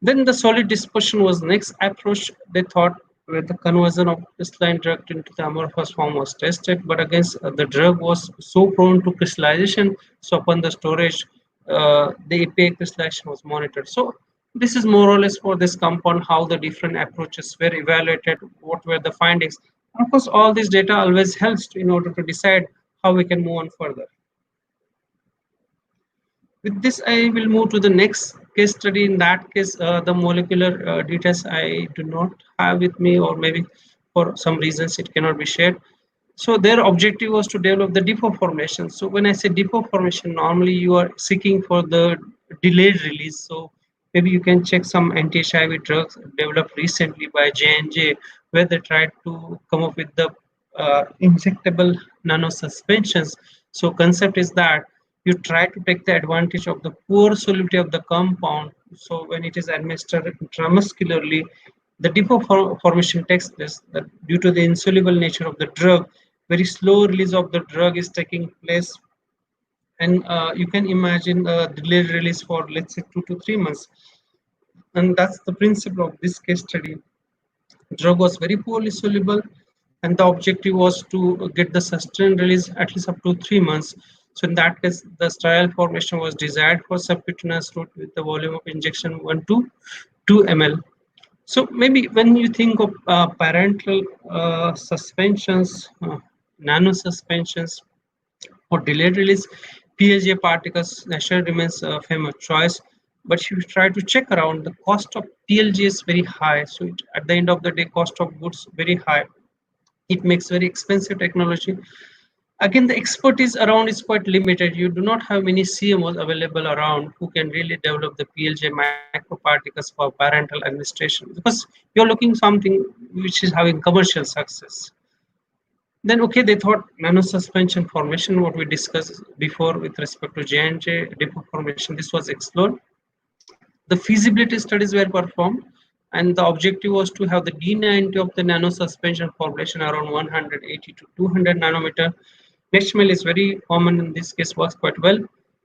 Speaker 3: Then the solid dispersion was the next approach. They thought where the conversion of crystalline drug into the amorphous form was tested, but against the drug was so prone to crystallization, so upon the storage, the APA crystallization was monitored. So this is more or less for this compound, how the different approaches were evaluated, what were the findings. Of course, all this data always helps in order to decide how we can move on further. With this, I will move to the next case study. In that case, the molecular details I do not have with me, or maybe for some reasons it cannot be shared. So their objective was to develop the depot formulation. So when I say depot formulation, normally you are seeking for the delayed release. So maybe you can check some anti-HIV drugs developed recently by J&J, where they tried to come up with the injectable nano suspensions. So concept is that you try to take the advantage of the poor solubility of the compound. So when it is administered intramuscularly, the depot formation takes place. That due to the insoluble nature of the drug, very slow release of the drug is taking place, and you can imagine a delayed release for, let's say, 2 to 3 months. And that's the principle of this case study. Drug was very poorly soluble, and the objective was to get the sustained release at least up to 3 months. So in that case, the sterile formulation was desired for subcutaneous route with the volume of injection 1 to 2 ml. So maybe when you think of parental suspensions, nano suspensions, or delayed release, PLGA particles naturally remains a famous choice. But if you try to check around, the cost of PLG is very high. So at the end of the day, cost of goods very high. It makes very expensive technology. Again, the expertise around is quite limited. You do not have many CMOs available around who can really develop the PLJ microparticles for parental administration, because you're looking something which is having commercial success. Then, okay, they thought nanosuspension formation, what we discussed before with respect to J&J depot formation, this was explored. The feasibility studies were performed, and the objective was to have the D90 of the nanosuspension formulation around 180 to 200 nanometer. Nextmail is very common in this case, works quite well.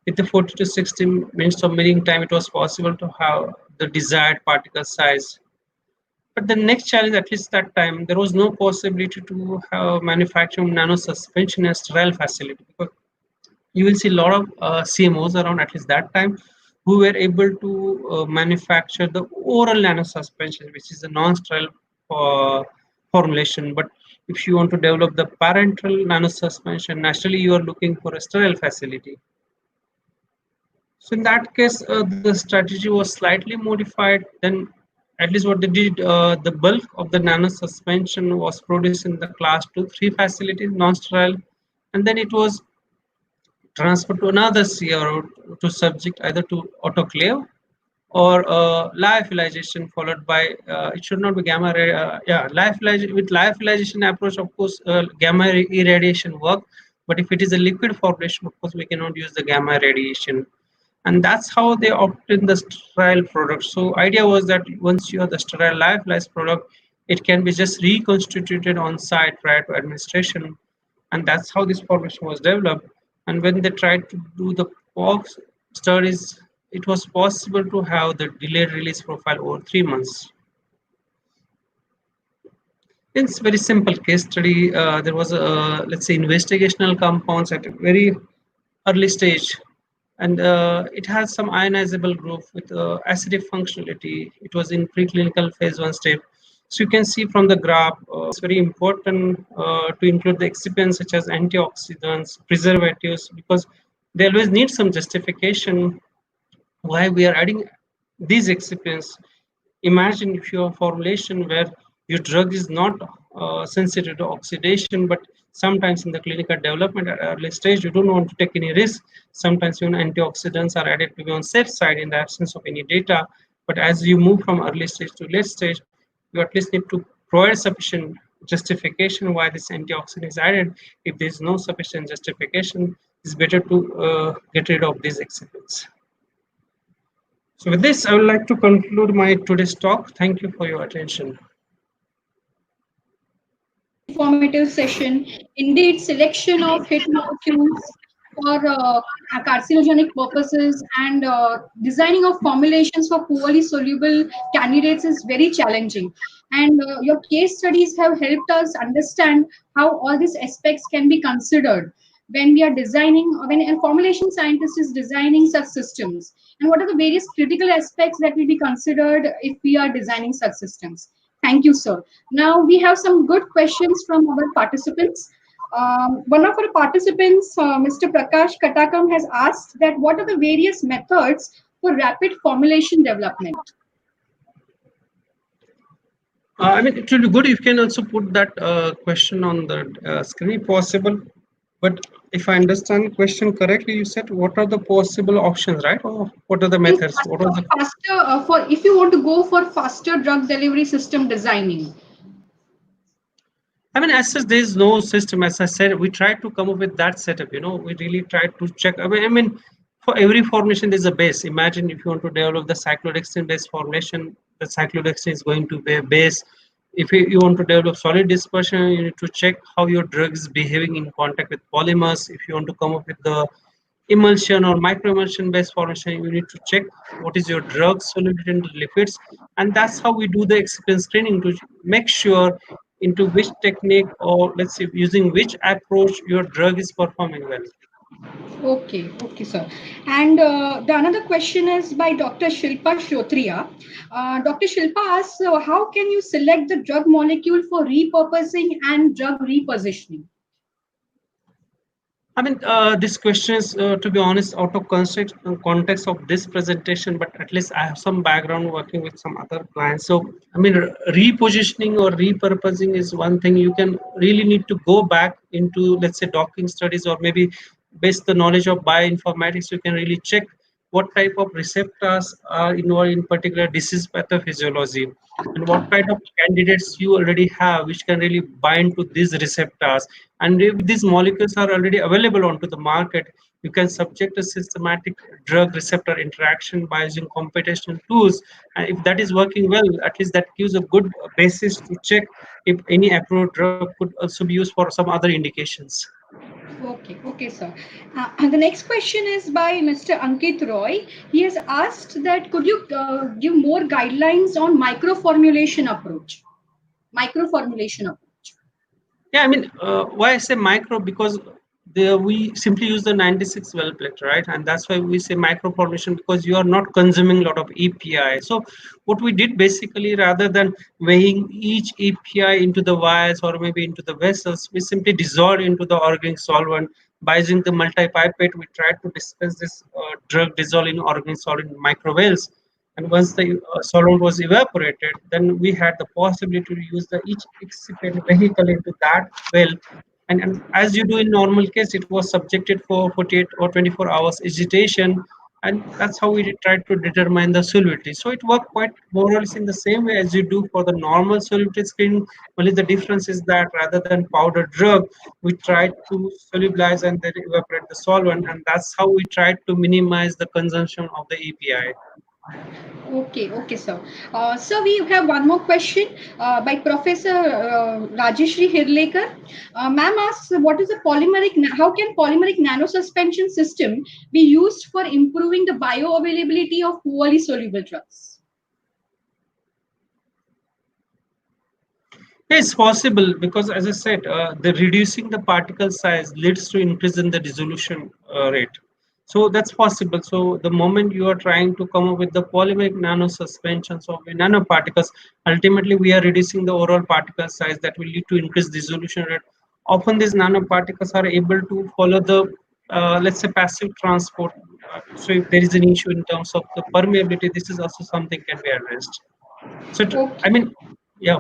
Speaker 3: With the 40 to 60 minutes of milling time, it was possible to have the desired particle size. But the next challenge, at least that time, there was no possibility to have manufacturing nano suspension in a sterile facility, because you will see a lot of CMOs around at least that time who were able to manufacture the oral nano suspension, which is a non-sterile formulation. But if you want to develop the parental nano suspension, naturally you are looking for a sterile facility. So in that case, the strategy was slightly modified. Then, at least what they did, the bulk of the nano suspension was produced in the class 2-3 facilities, non-sterile, and then it was transferred to another CRO to subject either to autoclave or lyophilization, followed by it should not be gamma lyophilization. With lyophilization approach, of course, gamma irradiation work, but if it is a liquid formulation, of course we cannot use the gamma radiation. And that's how they obtain the sterile product. So idea was that once you have the sterile lyophilized product, it can be just reconstituted on site prior to administration, and that's how this formulation was developed. And when they tried to do the POX studies, it was possible to have the delayed release profile over 3 months. It's very simple case study. There was a, let's say, investigational compounds at a very early stage, and it has some ionizable group with acidic functionality. It was in preclinical phase 1 step. So you can see from the graph, it's very important to include the excipients such as antioxidants, preservatives, because they always need some justification why we are adding these excipients. Imagine if your formulation where your drug is not sensitive to oxidation, but sometimes in the clinical development at early stage, you don't want to take any risk. Sometimes even antioxidants are added to be on safe side in the absence of any data. But as you move from early stage to late stage, you at least need to provide sufficient justification why this antioxidant is added. If there is no sufficient justification, it's better to get rid of these excipients. So with this, I would like to conclude my today's talk. Thank you for your attention.
Speaker 1: Informative session. Indeed, selection of hit molecules for carcinogenic purposes, and designing of formulations for poorly soluble candidates is very challenging. And your case studies have helped us understand how all these aspects can be considered when we are designing, when a formulation scientist is designing such systems, and what are the various critical aspects that will be considered if we are designing such systems. Thank you, sir. Now we have some good questions from our participants. One of our participants, Mr. Prakash Katakam, has asked that what are the various methods for rapid formulation development?
Speaker 3: I mean, it will be good if you can also put that question on the screen, possible. But if I understand the question correctly, you said what are the possible options, right? Or what are the
Speaker 1: In
Speaker 3: methods? What are the
Speaker 1: faster, for if you want to go for faster drug delivery system designing.
Speaker 3: I mean, as such, there is no system. As I said, we try to come up with that setup. We really try to check. I mean, for every formulation, there's a base. Imagine if you want to develop the cyclodextrin-based formulation, the cyclodextrin is going to be a base. If you want to develop solid dispersion, you need to check how your drug is behaving in contact with polymers. If you want to come up with the emulsion or microemulsion based formulation, you need to check what is your drug solubility into lipids, and that's how we do the excipient screening to make sure into which technique, or let's say using which approach your drug is performing well.
Speaker 1: Okay, okay, sir. And the another question is by Dr. Shilpa Shrotriya. Dr. Shilpa asks, how can you select the drug molecule for repurposing and drug repositioning?
Speaker 3: I mean, this question is, to be honest, out of context of this presentation, but at least I have some background working with some other clients. So, I mean, repositioning or repurposing is one thing. You can really need to go back into, let's say, docking studies, or maybe based the knowledge of bioinformatics, you can really check what type of receptors are involved in particular disease pathophysiology, and what kind of candidates you already have which can really bind to these receptors. And if these molecules are already available onto the market, you can subject a systematic drug receptor interaction by using computational tools. And if that is working well, at least that gives a good basis to check if any approved drug could also be used for some other indications.
Speaker 1: Okay, okay, sir. And the next question is by Mr. Ankit Roy. He has asked that could you give more guidelines on microformulation approach? Microformulation approach.
Speaker 3: Yeah, I mean, why I say micro, because there we simply use the 96 well plate, right? And that's why we say micro formulation, because you are not consuming a lot of API. So what we did basically, rather than weighing each API into the vials or maybe into the vessels, we simply dissolve into the organic solvent. By using the multi-pipette, we tried to dispense this drug dissolved in organic solvent in microvales. And once the solvent was evaporated, then we had the possibility to use the each excipient vehicle into that well. And as you do in normal case, it was subjected for 48 or 24 hours agitation, and that's how we tried to determine the solubility. So it worked quite more or less in the same way as you do for the normal solubility screening. Only the difference is that rather than powder drug, we tried to solubilize and then evaporate the solvent, and that's how we tried to minimize the consumption of the API.
Speaker 1: Okay, okay, sir. So we have one more question by Professor Rajeshri Hirlekar. Ma'am asks, what is a how can polymeric nanosuspension system be used for improving the bioavailability of poorly soluble drugs?
Speaker 3: It's possible because, as I said, the reducing the particle size leads to increase in the dissolution rate. So that's possible. So the moment you are trying to come up with the polymeric nano suspensions of nanoparticles, ultimately we are reducing the overall particle size that will lead to increased dissolution rate. Often these nanoparticles are able to follow the, let's say, passive transport. So if there is an issue in terms of the permeability, this is also something can be addressed. So, I
Speaker 1: Okay.
Speaker 3: mean, yeah.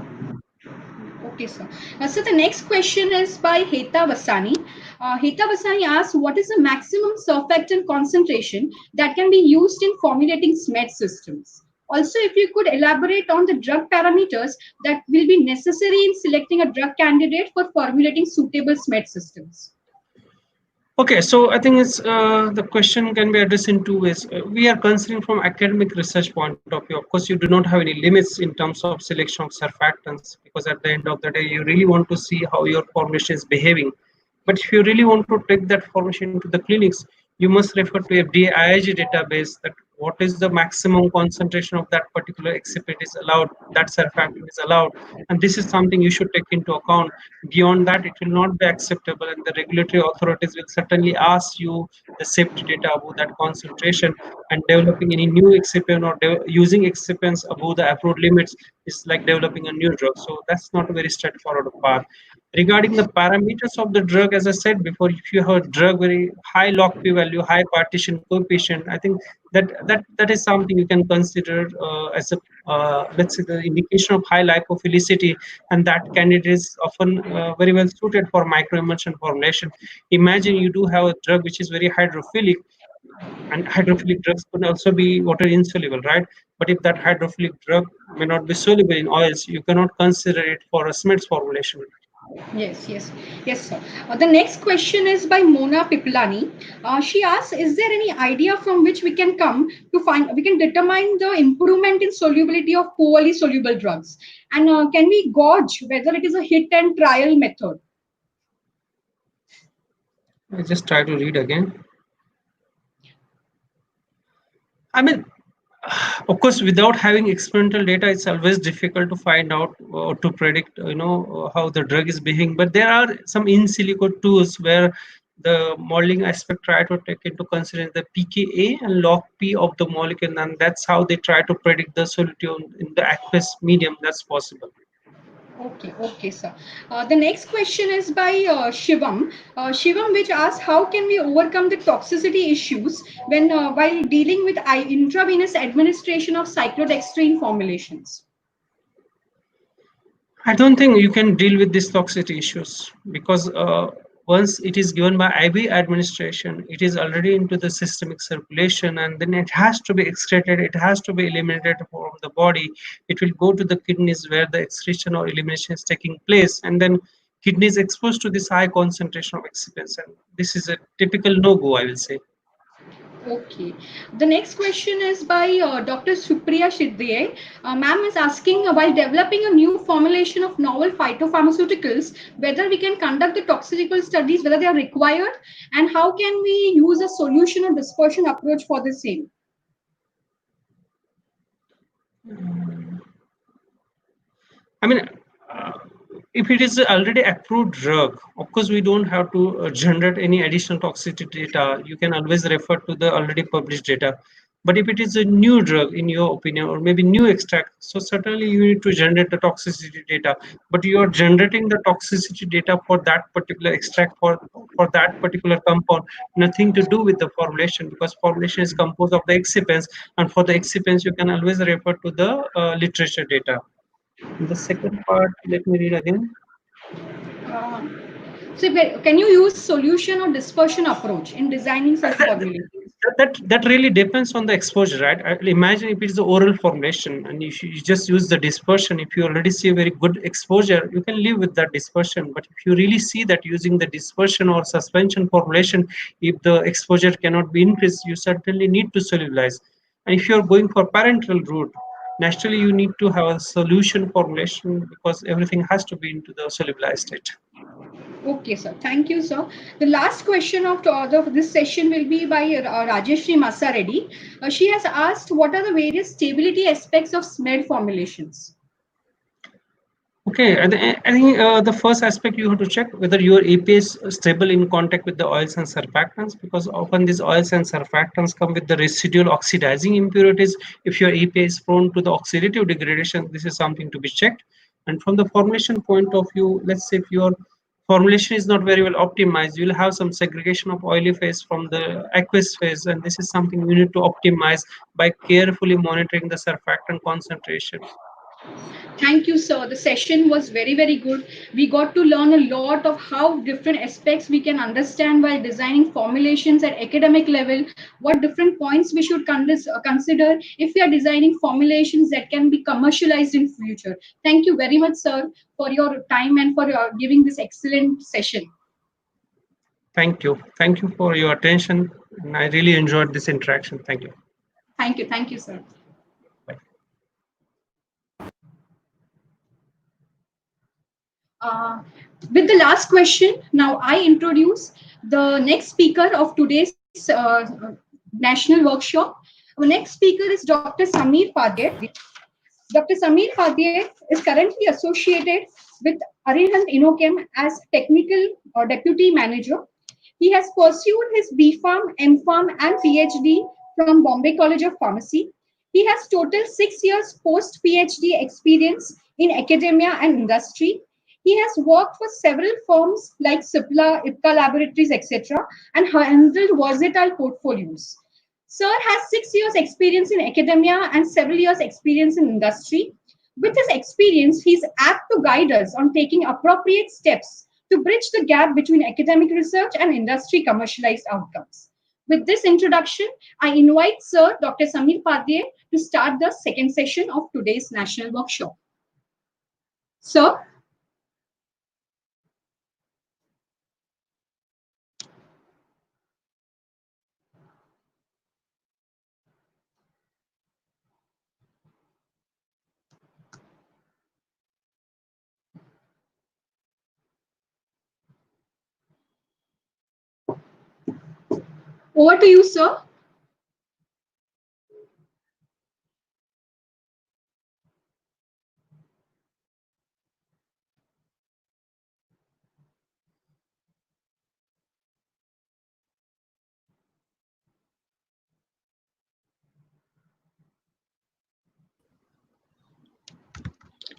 Speaker 1: Okay, sir. So the next question is by Heta Vasani. Heta Vasani asks, what is the maximum surfactant concentration that can be used in formulating SMED systems? Also, if you could elaborate on the drug parameters that will be necessary in selecting a drug candidate for formulating suitable SMED systems.
Speaker 3: Okay, so I think it's the question can be addressed in two ways. We are considering from academic research point of view. Of course, you do not have any limits in terms of selection of surfactants, because at the end of the day, you really want to see how your formulation is behaving. But if you really want to take that formulation to the clinics, you must refer to FDA IIG database that what is the maximum concentration of that particular excipient is allowed, that surfactant is allowed, and this is something you should take into account. Beyond that, it will not be acceptable, and the regulatory authorities will certainly ask you the safety data about that concentration. And developing any new excipient or using excipients above the approved limits is like developing a new drug. So that's not a very straightforward path. Regarding the parameters of the drug, as I said before, if you have a drug very high log p value, high partition coefficient, I think that is something you can consider as a let's say the indication of high lipophilicity, and that candidate is often very well suited for microemulsion formulation. Imagine you do have a drug which is very hydrophilic, and hydrophilic drugs could also be water insoluble, right? But if that hydrophilic drug may not be soluble in oils, you cannot consider it for a SMEDS formulation.
Speaker 1: Yes, yes, yes, sir. The next question is by Mona Pipilani. She asks, is there any idea from which we can come to find, we can determine the improvement in solubility of poorly soluble drugs? And can we gauge whether it is a hit and trial method?
Speaker 3: I just try to read again. I mean, of course, without having experimental data, it's always difficult to find out or to predict, how the drug is behaving. But there are some in silico tools where the modeling aspect try to take into consideration the pKa and log P of the molecule, and that's how they try to predict the solution in the aqueous medium. That's possible.
Speaker 1: Okay, okay, sir. The next question is by Shivam. Shivam, which asks, how can we overcome the toxicity issues when while dealing with intravenous administration of cyclodextrin formulations?
Speaker 3: I don't think you can deal with these toxicity issues because once it is given by IV administration, it is already into the systemic circulation, and then it has to be excreted, it has to be eliminated from the body. It will go to the kidneys where the excretion or elimination is taking place, and then kidneys exposed to this high concentration of excipients. And this is a typical no-go, I will say.
Speaker 1: Okay. The next question is by Dr. Supriya Shidde. Ma'am is asking, while developing a new formulation of novel phytopharmaceuticals, whether we can conduct the toxicological studies, whether they are required, and how can we use a solution or dispersion approach for the same?
Speaker 3: I mean, uh, if it is already approved drug, of course, we don't have to generate any additional toxicity data. You can always refer to the already published data. But if it is a new drug, in your opinion, or maybe new extract, so certainly you need to generate the toxicity data. But you are generating the toxicity data for that particular extract, for that particular compound, nothing to do with the formulation, because formulation is composed of the excipients, and for the excipients, you can always refer to the literature data. The second part, let me read again.
Speaker 1: Uh, can you use solution or dispersion approach in designing such formulations?
Speaker 3: That really depends on the exposure, right? Imagine if it's the oral formulation and if you just use the dispersion, if you already see a very good exposure, you can live with that dispersion. But if you really see that using the dispersion or suspension formulation, if the exposure cannot be increased, you certainly need to solubilize. And if you're going for parenteral route, naturally you need to have a solution formulation because everything has to be into the solubilized state.
Speaker 1: Okay, sir. Thank you, sir. The last question of this session will be by Rajeshri Masa Reddy. She has asked, what are the various stability aspects of SMED formulations?
Speaker 3: Okay, I think the first aspect you have to check whether your API is stable in contact with the oils and surfactants, because often these oils and surfactants come with the residual oxidizing impurities. If your API is prone to the oxidative degradation, this is something to be checked. And from the formulation point of view, let's say if your formulation is not very well optimized, you'll have some segregation of oily phase from the aqueous phase, and this is something you need to optimize by carefully monitoring the surfactant concentration.
Speaker 1: Thank you, sir. The session was very, very good. We got to learn a lot of how different aspects we can understand while designing formulations at academic level, what different points we should consider if we are designing formulations that can be commercialized in future. Thank you very much, sir, for your time and for giving this excellent session.
Speaker 3: Thank you. Thank you for your attention. And I really enjoyed this interaction. Thank you.
Speaker 1: Thank you. Thank you, sir.
Speaker 3: Bye.
Speaker 1: Uh, with the last question, now I introduce the next speaker of today's national workshop. Our next speaker is Dr. Samir Padhye. Dr. Samir Padhye is currently associated with Arihant Innochem as technical or deputy manager. He has pursued his B.Pharm, M.Pharm, and PhD from Bombay College of Pharmacy. He has total 6 years post PhD experience in academia and industry. He has worked for several firms like Cipla, IPA Laboratories, etc., and handled versatile portfolios. Sir has 6 years experience in academia and several years experience in industry. With his experience, he is apt to guide us on taking appropriate steps to bridge the gap between academic research and industry commercialized outcomes. With this introduction, I invite Sir Dr. Samir Padhye to start the second session of today's national workshop. Sir? Over to you, sir.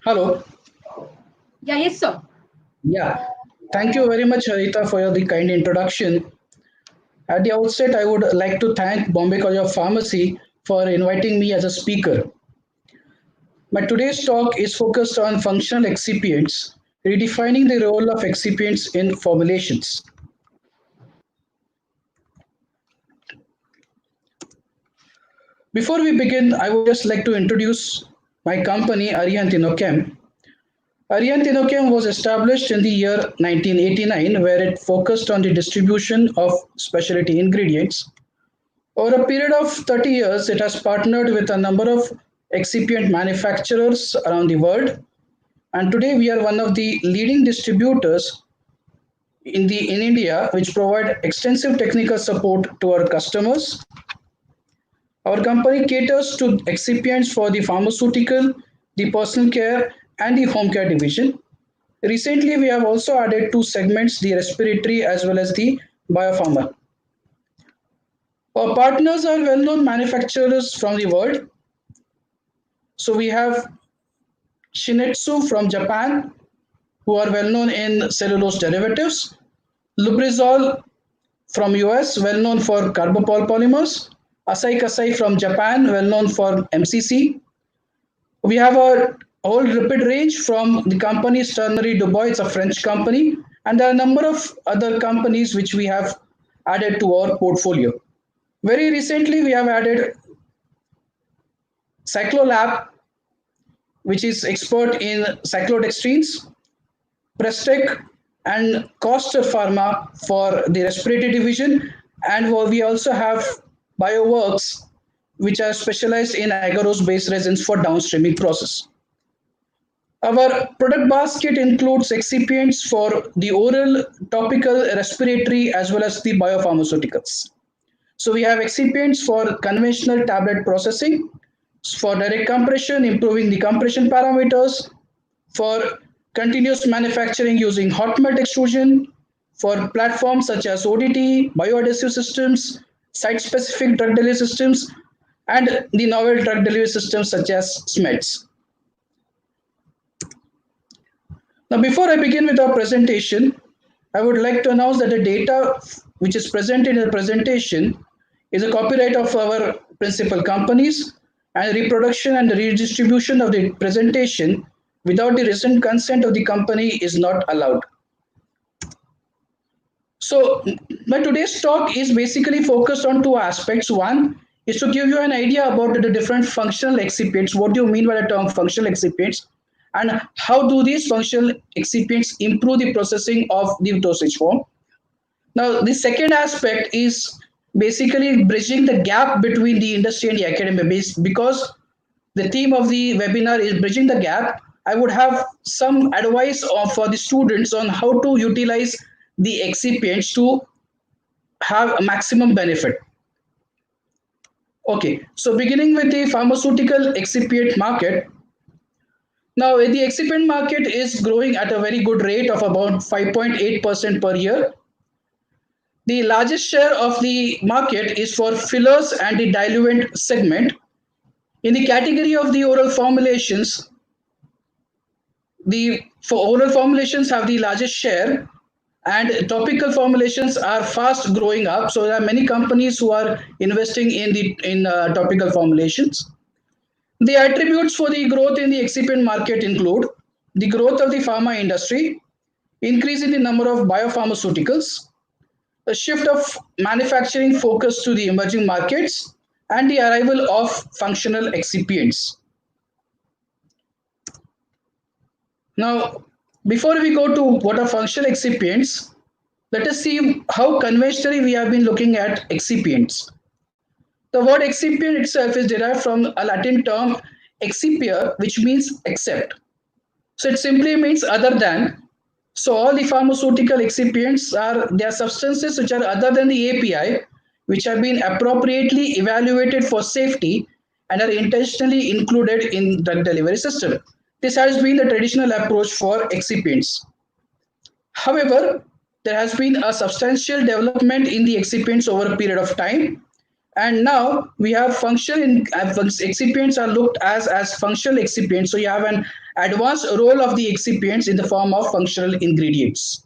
Speaker 4: Hello.
Speaker 1: Yeah, yes, sir.
Speaker 4: Yeah. Thank you very much, Harita, for the kind introduction. At the outset, I would like to thank Bombay College of Pharmacy for inviting me as a speaker. My today's talk is focused on functional excipients, redefining the role of excipients in formulations. Before we begin, I would just like to introduce my company, Arihant Innochem. Arihant Innochem was established in the year 1989, where it focused on the distribution of specialty ingredients. Over a period of 30 years, it has partnered with a number of excipient manufacturers around the world. And today we are one of the leading distributors in India, which provide extensive technical support to our customers. Our company caters to excipients for the pharmaceutical, the personal care, and the home care division. Recently, we have also added two segments, the respiratory as well as the biopharma. Our partners are well-known manufacturers from the world. So we have Shinetsu from Japan, who are well-known in cellulose derivatives. Lubrizol from US, well-known for carbopol polymers. Asai Kasai from Japan, well-known for MCC. We have a whole rapid range from the company Sternery Dubois, it's a French company, and there are a number of other companies which we have added to our portfolio. Very recently, we have added Cyclolab, which is expert in cyclodextrines, Prestec, and Coster Pharma for the respiratory division. And we also have Bioworks, which are specialized in agarose-based resins for downstreaming process. Our product basket includes excipients for the oral, topical, respiratory, as well as the biopharmaceuticals. So we have excipients for conventional tablet processing, for direct compression, improving the compression parameters, for continuous manufacturing using hot melt extrusion, for platforms such as ODT, bioadhesive systems, site-specific drug delivery systems, and the novel drug delivery systems such as SMEDs. Now, before I begin with our presentation, I would like to announce that the data which is presented in the presentation is a copyright of our principal companies, and reproduction and redistribution of the presentation without the written consent of the company is not allowed. So my today's talk is basically focused on two aspects. One is to give you an idea about the different functional excipients. What do you mean by the term functional excipients? And how do these functional excipients improve the processing of the dosage form? Now, the second aspect is basically bridging the gap between the industry and the academia base, because the theme of the webinar is bridging the gap. I would have some advice for the students on how to utilize the excipients to have a maximum benefit. Okay, so beginning with the pharmaceutical excipient market. Now, the excipient market is growing at a very good rate of about 5.8% per year. The largest share of the market is for fillers and the diluent segment. In the category of the oral formulations, the for oral formulations have the largest share, and topical formulations are fast growing up. So there are many companies who are investing in the in topical formulations. The attributes for the growth in the excipient market include the growth of the pharma industry, increase in the number of biopharmaceuticals, a shift of manufacturing focus to the emerging markets, and the arrival of functional excipients. Now, before we go to what are functional excipients, let us see how conventionally we have been looking at excipients. The word excipient itself is derived from a Latin term excipere, which means except. So it simply means other than. So all the pharmaceutical excipients are they are substances which are other than the API, which have been appropriately evaluated for safety and are intentionally included in drug delivery system. This has been the traditional approach for excipients. However, there has been a substantial development in the excipients over a period of time, and now we have excipients are looked as functional excipients. So you have an advanced role of the excipients in the form of functional ingredients.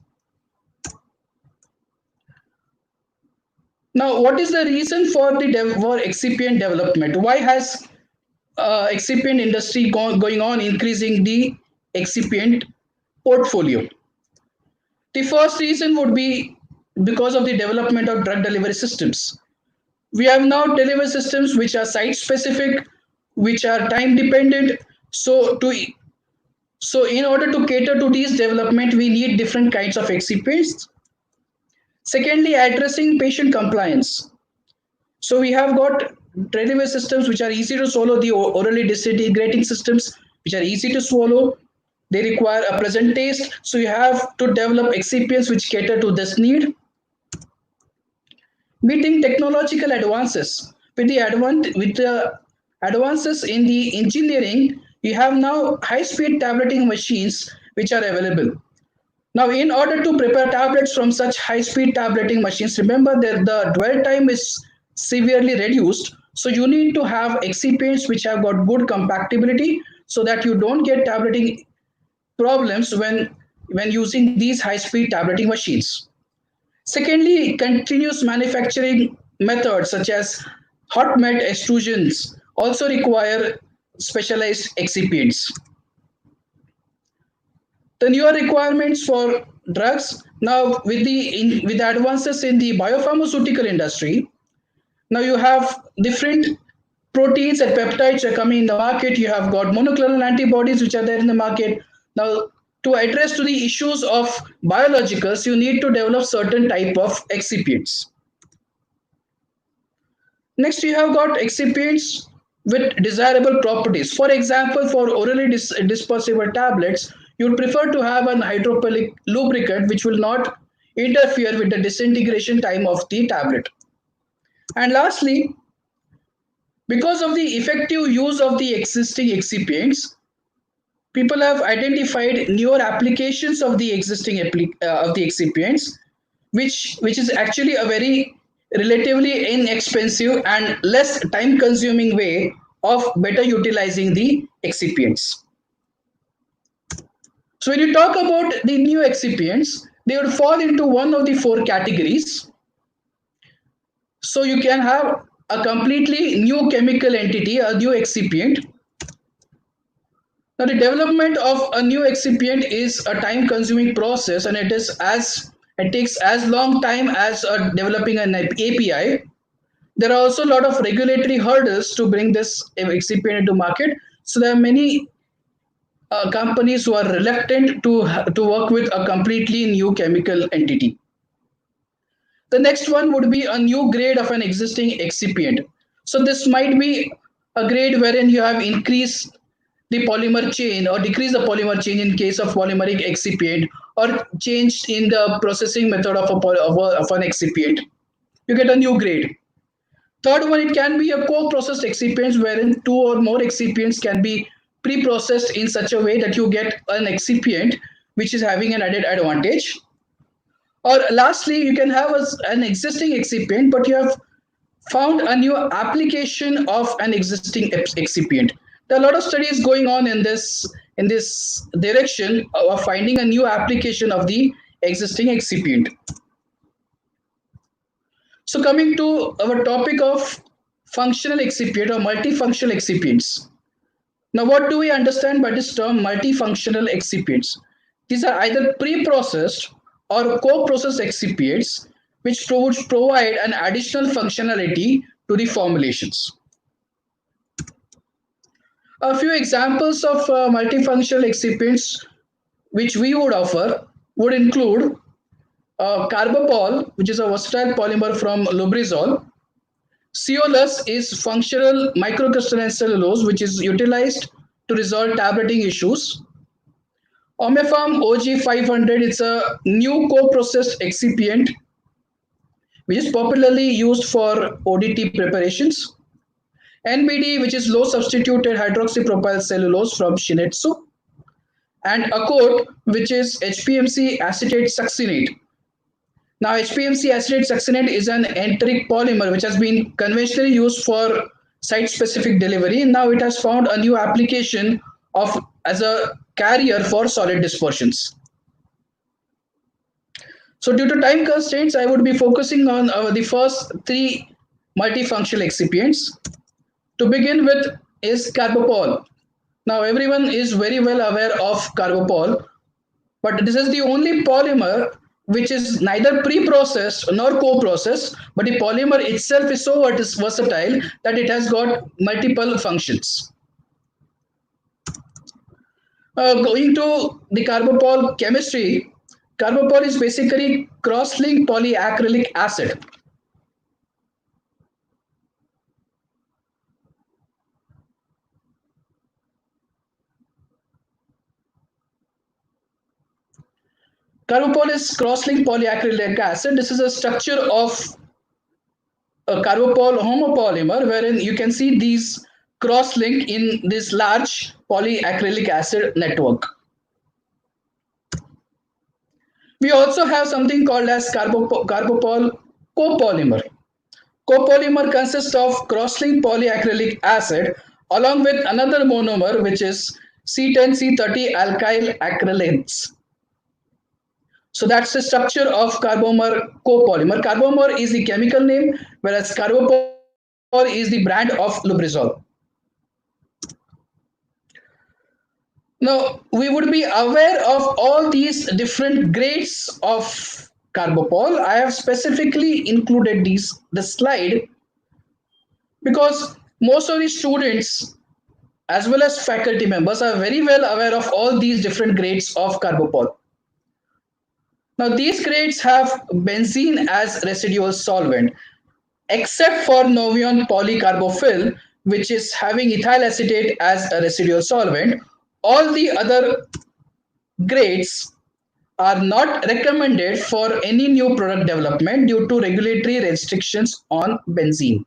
Speaker 4: Now, what is the reason for the for excipient development? Why has excipient industry going on increasing the excipient portfolio? The first reason would be because of the development of drug delivery systems. We have now delivery systems which are site specific, which are time dependent. So in order to cater to these development, we need different kinds of excipients. Secondly, addressing patient compliance. So we have got delivery systems which are easy to swallow, the orally disintegrating systems which are easy to swallow. They require a pleasant taste. So you have to develop excipients which cater to this need. Meeting technological advances. With the advances in the engineering, we have now high-speed tableting machines which are available. Now, in order to prepare tablets from such high-speed tableting machines, remember that the dwell time is severely reduced. So you need to have excipients which have got good compatibility so that you don't get tableting problems when using these high-speed tableting machines. Secondly, continuous manufacturing methods such as hot melt extrusions also require specialized excipients. The newer requirements for drugs now with the advances in the biopharmaceutical industry, now you have different proteins and peptides are coming in the market. You have got monoclonal antibodies which are there in the market. Now, to address to the issues of biologicals, you need to develop certain type of excipients. Next, you have got excipients with desirable properties. For example, for orally dispersible tablets, you would prefer to have an hydrophilic lubricant which will not interfere with the disintegration time of the tablet. And lastly, because of the effective use of the existing excipients, people have identified newer applications of the existing of the excipients, which is actually a very relatively inexpensive and less time consuming way of better utilizing the excipients. So when you talk about the new excipients, they would fall into one of the four categories. So you can have a completely new chemical entity, a new excipient. Now, the development of a new excipient is a time-consuming process, and it takes as long time as developing an API. There are also a lot of regulatory hurdles to bring this excipient into market. So there are many companies who are reluctant to work with a completely new chemical entity. The next one would be a new grade of an existing excipient. So this might be a grade wherein you have increased the polymer chain or decrease the polymer chain in case of polymeric excipient, or change in the processing method of an excipient. You get a new grade. Third one, it can be a co-processed excipients wherein two or more excipients can be pre-processed in such a way that you get an excipient which is having an added advantage. Or lastly, you can have an existing excipient, but you have found a new application of an existing excipient. There are a lot of studies going on in this direction of finding a new application of the existing excipient. So coming to our topic of functional excipient or multifunctional excipients. Now, what do we understand by this term multifunctional excipients? These are either pre-processed or co-processed excipients which provide an additional functionality to the formulations. A few examples of multifunctional excipients which we would offer would include carbapol, which is a versatile polymer from lubrizol. Ceolus is functional microcrystalline cellulose, which is utilized to resolve tableting issues. Omepharm OG500, it's a new co-processed excipient which is popularly used for ODT preparations. NBD, which is low substituted hydroxypropyl cellulose from Shinetsu. And Accord, which is HPMC acetate succinate. Now, HPMC acetate succinate is an enteric polymer which has been conventionally used for site-specific delivery. Now, it has found a new application of as a carrier for solid dispersions. So, due to time constraints, I would be focusing on the first three multifunctional excipients. To begin with is carbapol. Now, everyone is very well aware of carbapol, but this is the only polymer which is neither pre-processed nor co-processed, but the polymer itself is so versatile that it has got multiple functions. Going to the carbapol chemistry, carbapol is basically cross-linked polyacrylic acid. Carbapol is cross-linked polyacrylic acid. This is a structure of a carbapol homopolymer wherein you can see these cross-link in this large polyacrylic acid network. We also have something called as carbapol copolymer. Copolymer consists of cross-linked polyacrylic acid along with another monomer which is C10C30 alkyl acrylates. So that's the structure of carbomer copolymer. Carbomer is the chemical name, whereas carbapol is the brand of lubrizol. Now, we would be aware of all these different grades of carbapol. I have specifically included this slide because most of the students as well as faculty members are very well aware of all these different grades of carbapol. Now, these grades have benzene as residual solvent, except for Novion polycarbophil, which is having ethyl acetate as a residual solvent. All the other grades are not recommended for any new product development due to regulatory restrictions on benzene.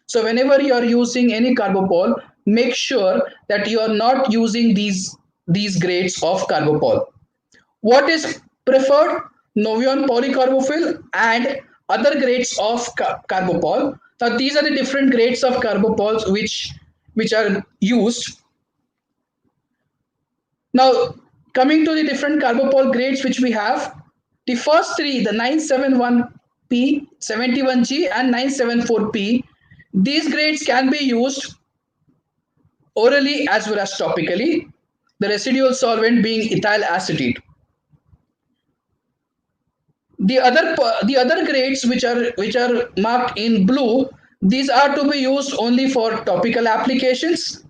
Speaker 4: So, whenever you are using any carbapol, make sure that you are not using these grades of carbapol. What is preferred? Novion polycarbophil and other grades of carbapol. Now, these are the different grades of carbapols which are used. Now, coming to the different carbapol grades which we have, the first three, the 971P, 71G, and 974P, these grades can be used orally as well as topically, the residual solvent being ethyl acetate. The other grades which are marked in blue, these are to be used only for topical applications.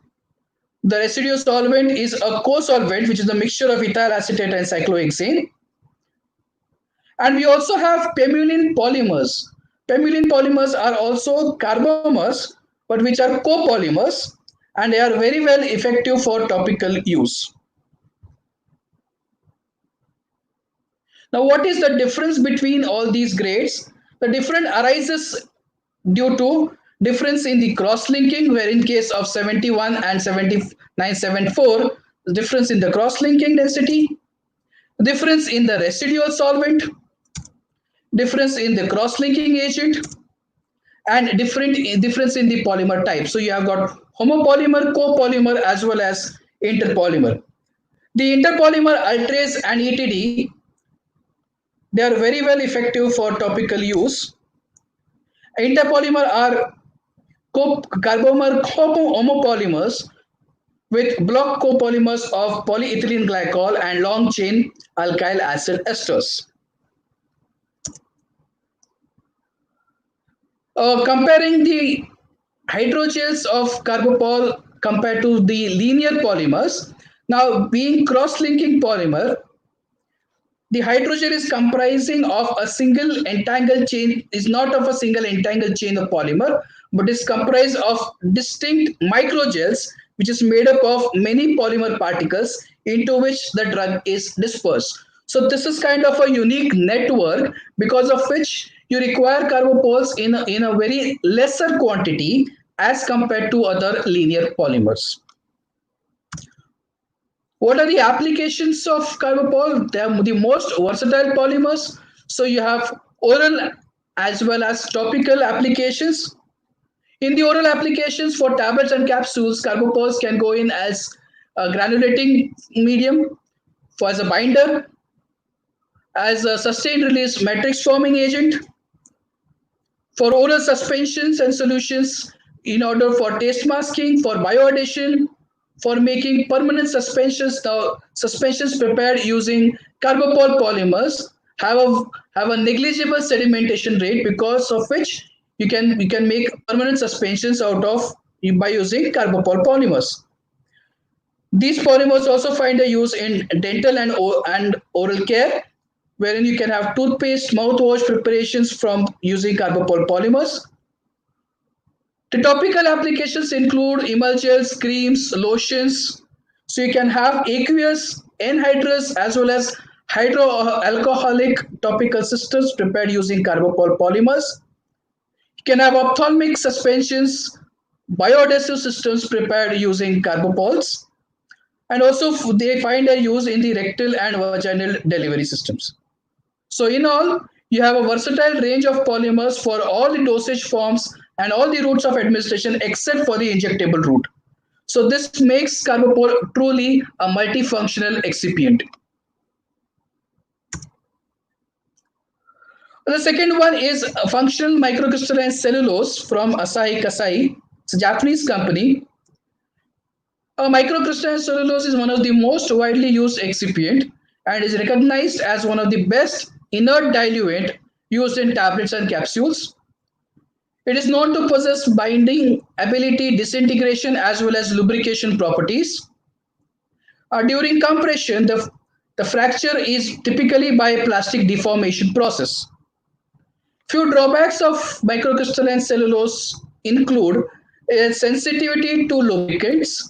Speaker 4: The residual solvent is a co-solvent, which is a mixture of ethyl acetate and cyclohexane. And we also have pemulin polymers. Pemulin polymers are also carbomers, but which are copolymers. and they are very well effective for topical use. Now, what is the difference between all these grades? The difference arises due to difference in the cross-linking, where in case of 71 and 7974, the difference in the cross-linking density, difference in the residual solvent, difference in the cross-linking agent, and difference in the polymer type. So you have got homopolymer, copolymer, as well as interpolymer. The interpolymer ultrase and ETD, they are very well effective for topical use. Interpolymer are carbomer homopolymers with block copolymers of polyethylene glycol and long chain alkyl acid esters. Comparing the hydrogels of carbopol compared to the linear polymers, now being cross-linking polymer, the hydrogel is comprising of a single entangled chain, is not of a single entangled chain of polymer, but is comprised of distinct microgels, which is made up of many polymer particles into which the drug is dispersed. So this is kind of a unique network, because of which you require carbopols in a very lesser quantity as compared to other linear polymers. What are the applications of carbopol? They are the most versatile polymers. So you have oral as well as topical applications. In the oral applications for tablets and capsules, carbopols can go in as a granulating medium, for as a binder, as a sustained release matrix forming agent, for oral suspensions and solutions, in order for taste masking, for bioaddition, for making permanent suspensions. Now, suspensions prepared using carbopol polymers have a negligible sedimentation rate, because of which you can make permanent suspensions out of by using carbopol polymers. These polymers also find a use in dental and oral care, wherein you can have toothpaste, mouthwash preparations from using carbopol polymers. The topical applications include emulsions, creams, lotions. So you can have aqueous, anhydrous, as well as hydroalcoholic topical systems prepared using carbopol polymers. You can have ophthalmic suspensions, bioadhesive systems prepared using carbopols. And also they find a use in the rectal and vaginal delivery systems. So in all, you have a versatile range of polymers for all the dosage forms and all the routes of administration except for the injectable route. So this makes carbopol truly a multifunctional excipient. The second one is functional microcrystalline cellulose from Asahi Kasei. It's a Japanese company. A microcrystalline cellulose is one of the most widely used excipient and is recognized as one of the best inert diluent used in tablets and capsules. It is known to possess binding ability, disintegration, as well as lubrication properties. During compression, the fracture is typically by a plastic deformation process. Few drawbacks of microcrystalline cellulose include sensitivity to lubricants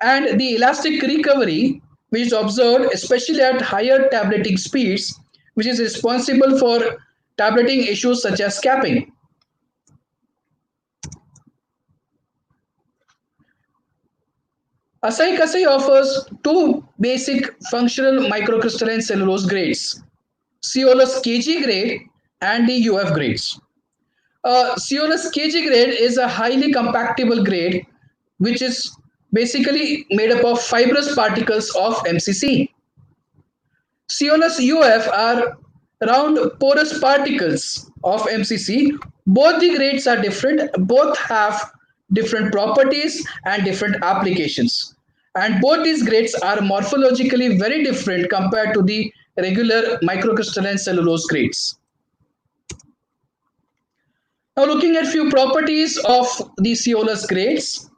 Speaker 4: and the elastic recovery, which is observed especially at higher tableting speeds, which is responsible for tableting issues such as capping. Asahi Kasei offers two basic functional microcrystalline cellulose grades, Ceolus Kg grade and the UF grades. Ceolus Kg grade is a highly compactable grade, which is basically made up of fibrous particles of MCC. Ceolus UF are round porous particles of MCC. Both the grades are different, both have different properties and different applications. And both these grades are morphologically very different compared to the regular microcrystalline cellulose grades. Now looking at few properties of the Ceolus grades.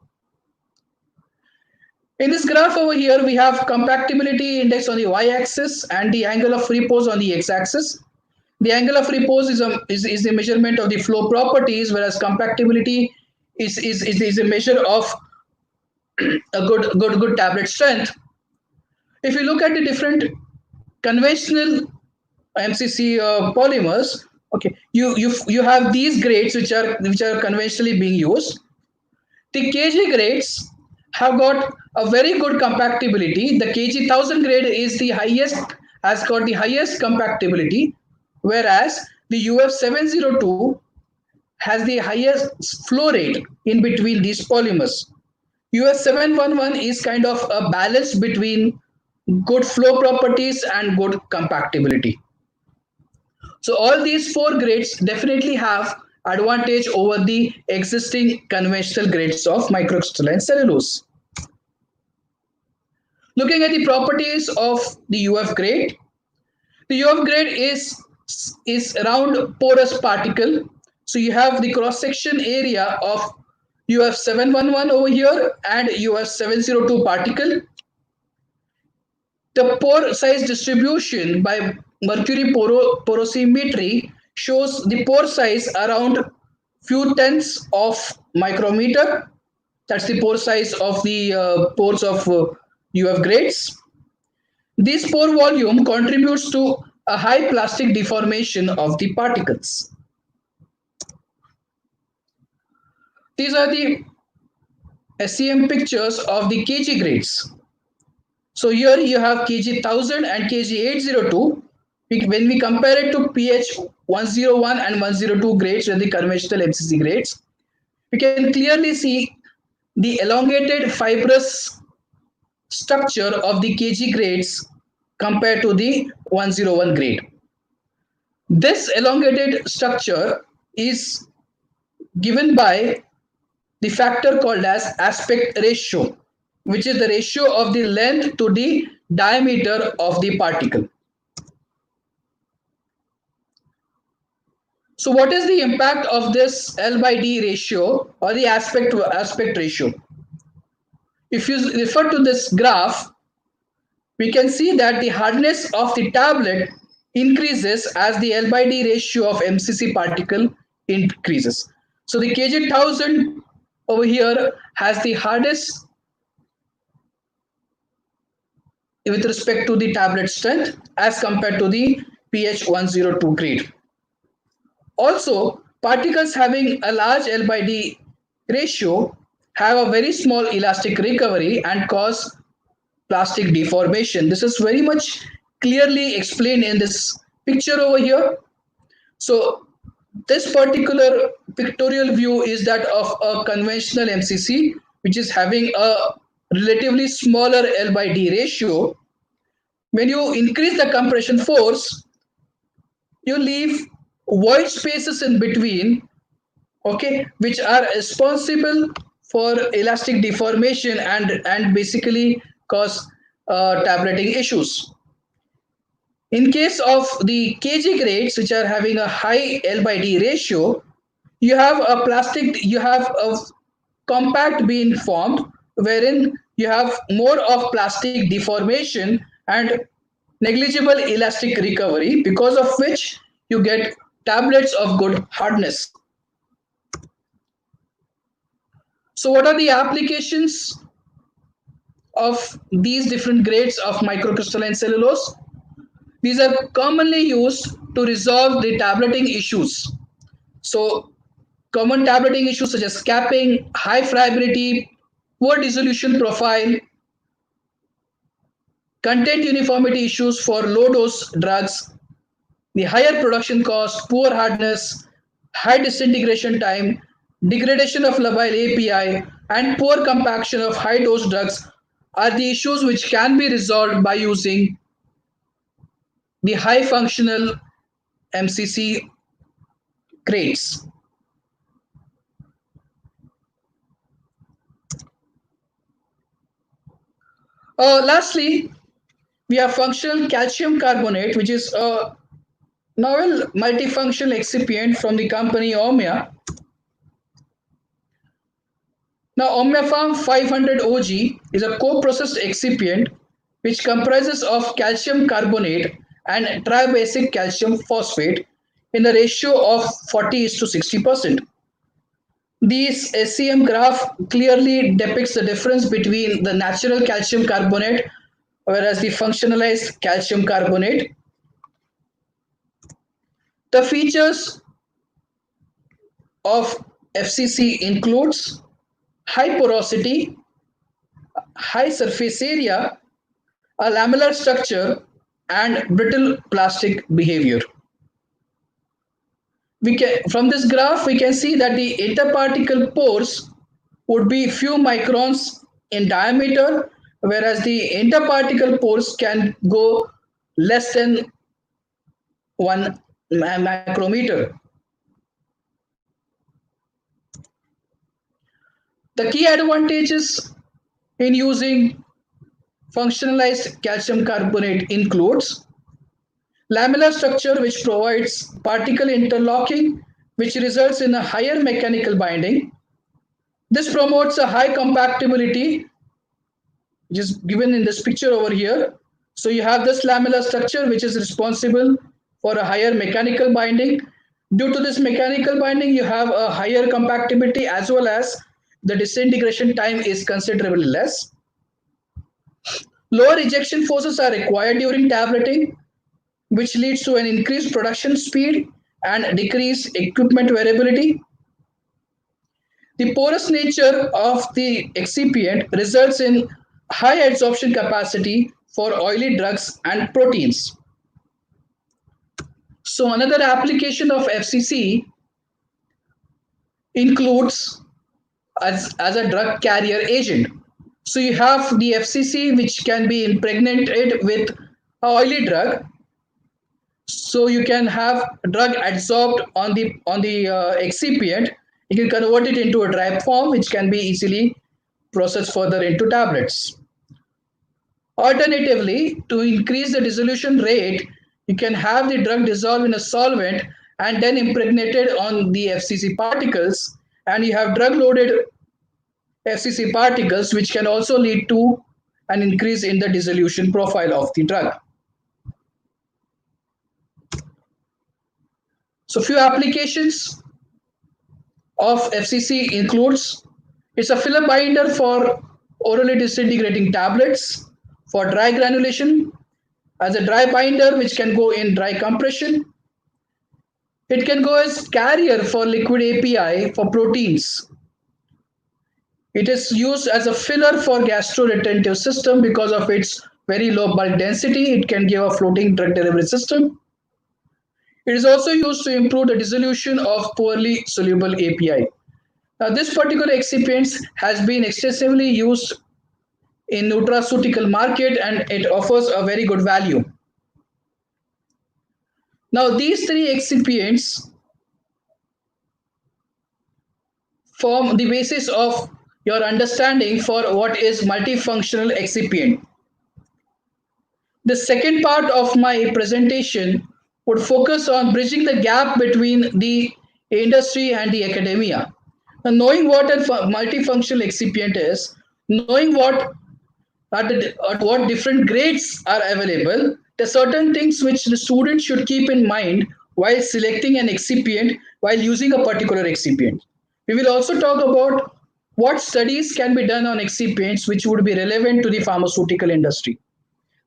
Speaker 4: In this graph over here, we have compactability index on the y-axis and the angle of repose on the x-axis. The angle of repose is the measurement of the flow properties, whereas compactability is a measure of a good tablet strength. If you look at the different conventional MCC polymers, okay, you have these grades which are conventionally being used. The kg grades have got a very good compactability. The kg 1000 grade is the highest, has got the highest compactability, whereas the UF702 has the highest flow rate in between these polymers. US711 is kind of a balance between good flow properties and good compactability. So all these four grades definitely have advantage over the existing conventional grades of microcrystalline cellulose. Looking at the properties of the UF grade, the UF grade is round porous particle. So you have the cross section area of UF711 over here and UF702 particle. The pore size distribution by mercury porosimetry shows the pore size around few tenths of micrometer. That's the pore size of the pores of UF grades. This pore volume contributes to a high plastic deformation of the particles. These are the SEM pictures of the kg grades. So here you have kg 1000 and kg 802. When we compare it to pH 101 and 102 grades and the conventional MCC grades, we can clearly see the elongated fibrous structure of the kg grades compared to the 101 grade. This elongated structure is given by the factor called as aspect ratio, which is the ratio of the length to the diameter of the particle. So what is the impact of this L by D ratio or the aspect ratio? If you refer to this graph, we can see that the hardness of the tablet increases as the L by D ratio of MCC particle increases. So the kg 1000 over here has the hardest with respect to the tablet strength as compared to the pH 102 grade. Also, particles having a large L by D ratio have a very small elastic recovery and cause plastic deformation. This is very much clearly explained in this picture over here. So this particular pictorial view is that of a conventional MCC, which is having a relatively smaller L by D ratio. When you increase the compression force, you leave void spaces in between, okay, which are responsible for elastic deformation and basically cause tableting issues. In case of the kg grades, which are having a high L by D ratio, you have a compact being formed, wherein you have more of plastic deformation and negligible elastic recovery, because of which you get tablets of good hardness. So what are the applications of these different grades of microcrystalline cellulose? These are commonly used to resolve the tableting issues. So common tableting issues such as capping, high friability, poor dissolution profile, content uniformity issues for low dose drugs, the higher production cost, poor hardness, high disintegration time, degradation of labile API, and poor compaction of high dose drugs are the issues which can be resolved by using the high functional MCC grades. Lastly, we have functional calcium carbonate, which is a novel multifunctional excipient from the company Omia. Now, OmniaFarm 500 OG is a co-processed excipient which comprises of calcium carbonate and tribasic calcium phosphate in the ratio of 40:60%. This SCM graph clearly depicts the difference between the natural calcium carbonate whereas the functionalized calcium carbonate. The features of FCC includes high porosity, high surface area, a lamellar structure, and brittle plastic behavior. From this graph, we can see that the interparticle pores would be few microns in diameter, whereas the interparticle pores can go less than 1 micrometer. The key advantages in using functionalized calcium carbonate includes lamellar structure, which provides particle interlocking, which results in a higher mechanical binding. This promotes a high compactability, which is given in this picture over here. So you have this lamellar structure, which is responsible for a higher mechanical binding. Due to this mechanical binding, you have a higher compactability as well as the disintegration time is considerably less. Lower ejection forces are required during tableting, which leads to an increased production speed and decreased equipment variability. The porous nature of the excipient results in high adsorption capacity for oily drugs and proteins. So another application of FCC includes as a drug carrier agent. So you have the FCC, which can be impregnated with an oily drug. So you can have drug adsorbed on the excipient. You can convert it into a dry form, which can be easily processed further into tablets. Alternatively, to increase the dissolution rate, you can have the drug dissolved in a solvent and then impregnated on the FCC particles, and you have drug-loaded FCC particles, which can also lead to an increase in the dissolution profile of the drug. So few applications of FCC includes, it's a filler binder for orally disintegrating tablets, for dry granulation, as a dry binder which can go in dry compression. It can go as carrier for liquid API for proteins. It is used as a filler for gastroretentive system because of its very low bulk density. It can give a floating drug delivery system. It is also used to improve the dissolution of poorly soluble API. Now, this particular excipient has been extensively used in nutraceutical market and it offers a very good value. Now, these three excipients form the basis of your understanding for what is multifunctional excipient. The second part of my presentation would focus on bridging the gap between the industry and the academia. Now, knowing what a multifunctional excipient is, knowing what different grades are available, there are certain things which the student should keep in mind while selecting an excipient while using a particular excipient. We will also talk about what studies can be done on excipients which would be relevant to the pharmaceutical industry.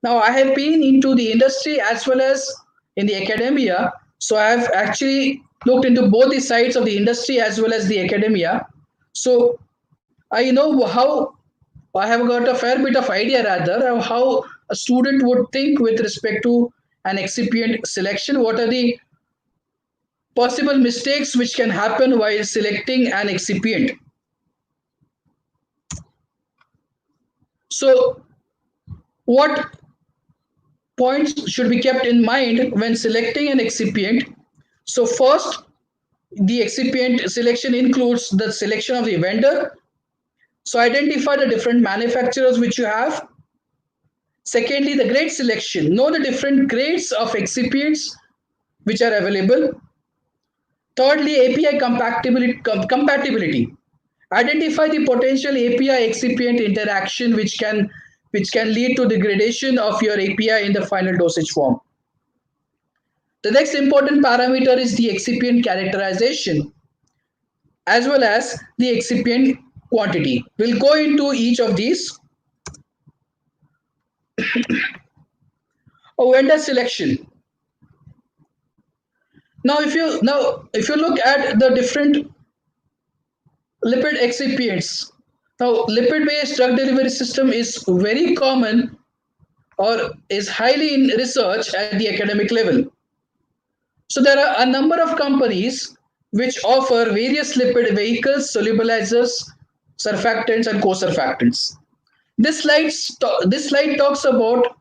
Speaker 4: Now, I have been into the industry as well as in the academia, so I have actually looked into both the sides of the industry as well as the academia. So I know how, I have got a fair bit of idea rather of how a student would think with respect to an excipient selection. What are the possible mistakes which can happen while selecting an excipient? So what points should be kept in mind when selecting an excipient? So first, the excipient selection includes the selection of the vendor. So identify the different manufacturers which you have. Secondly, the grade selection. Know the different grades of excipients which are available. Thirdly, API compatibility. Identify the potential API excipient interaction which can lead to degradation of your API in the final dosage form. The next important parameter is the excipient characterization. as well as the excipient quantity. We'll go into each of these. Vendor selection. Now if you look at the different lipid excipients, now lipid based drug delivery system is very common or is highly in research at the academic level. So there are a number of companies which offer various lipid vehicles, solubilizers, surfactants, and co-surfactants. This slide talks about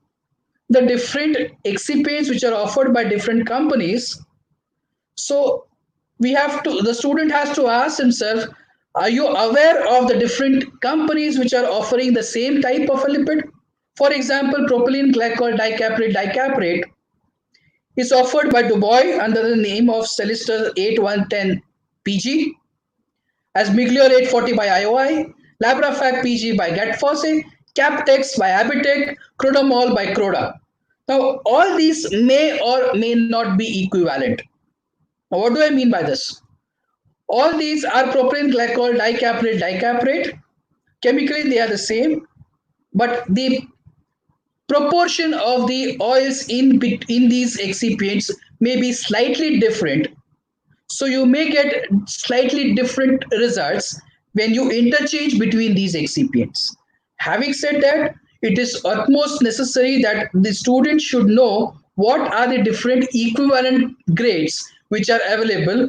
Speaker 4: the different excipients which are offered by different companies. So the student has to ask himself, are you aware of the different companies which are offering the same type of a lipid? For example, propylene glycol dicaprate is offered by Dubai under the name of Celister 8110 PG, as Miglior 840 by IOI, Labrafac PG by Gatfosse, Captex by Abitec, Crodamol by Croda. Now, all these may or may not be equivalent. Now, what do I mean by this? All these are propylene glycol dicaprate. Chemically, they are the same, but the proportion of the oils in these excipients may be slightly different. So you may get slightly different results when you interchange between these excipients. Having said that, it is utmost necessary that the student should know what are the different equivalent grades which are available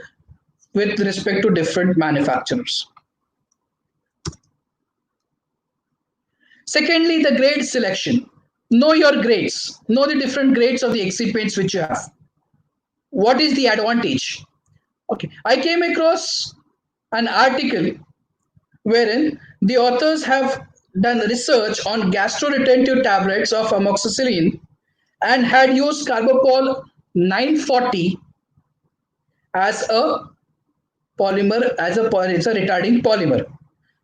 Speaker 4: with respect to different manufacturers. Secondly, the grade selection. Know your grades. Know the different grades of the excipients which you have. What is the advantage? Okay, I came across an article wherein the authors have done research on gastroretentive tablets of amoxicillin and had used carbopol 940 as a polymer, it's a retarding polymer.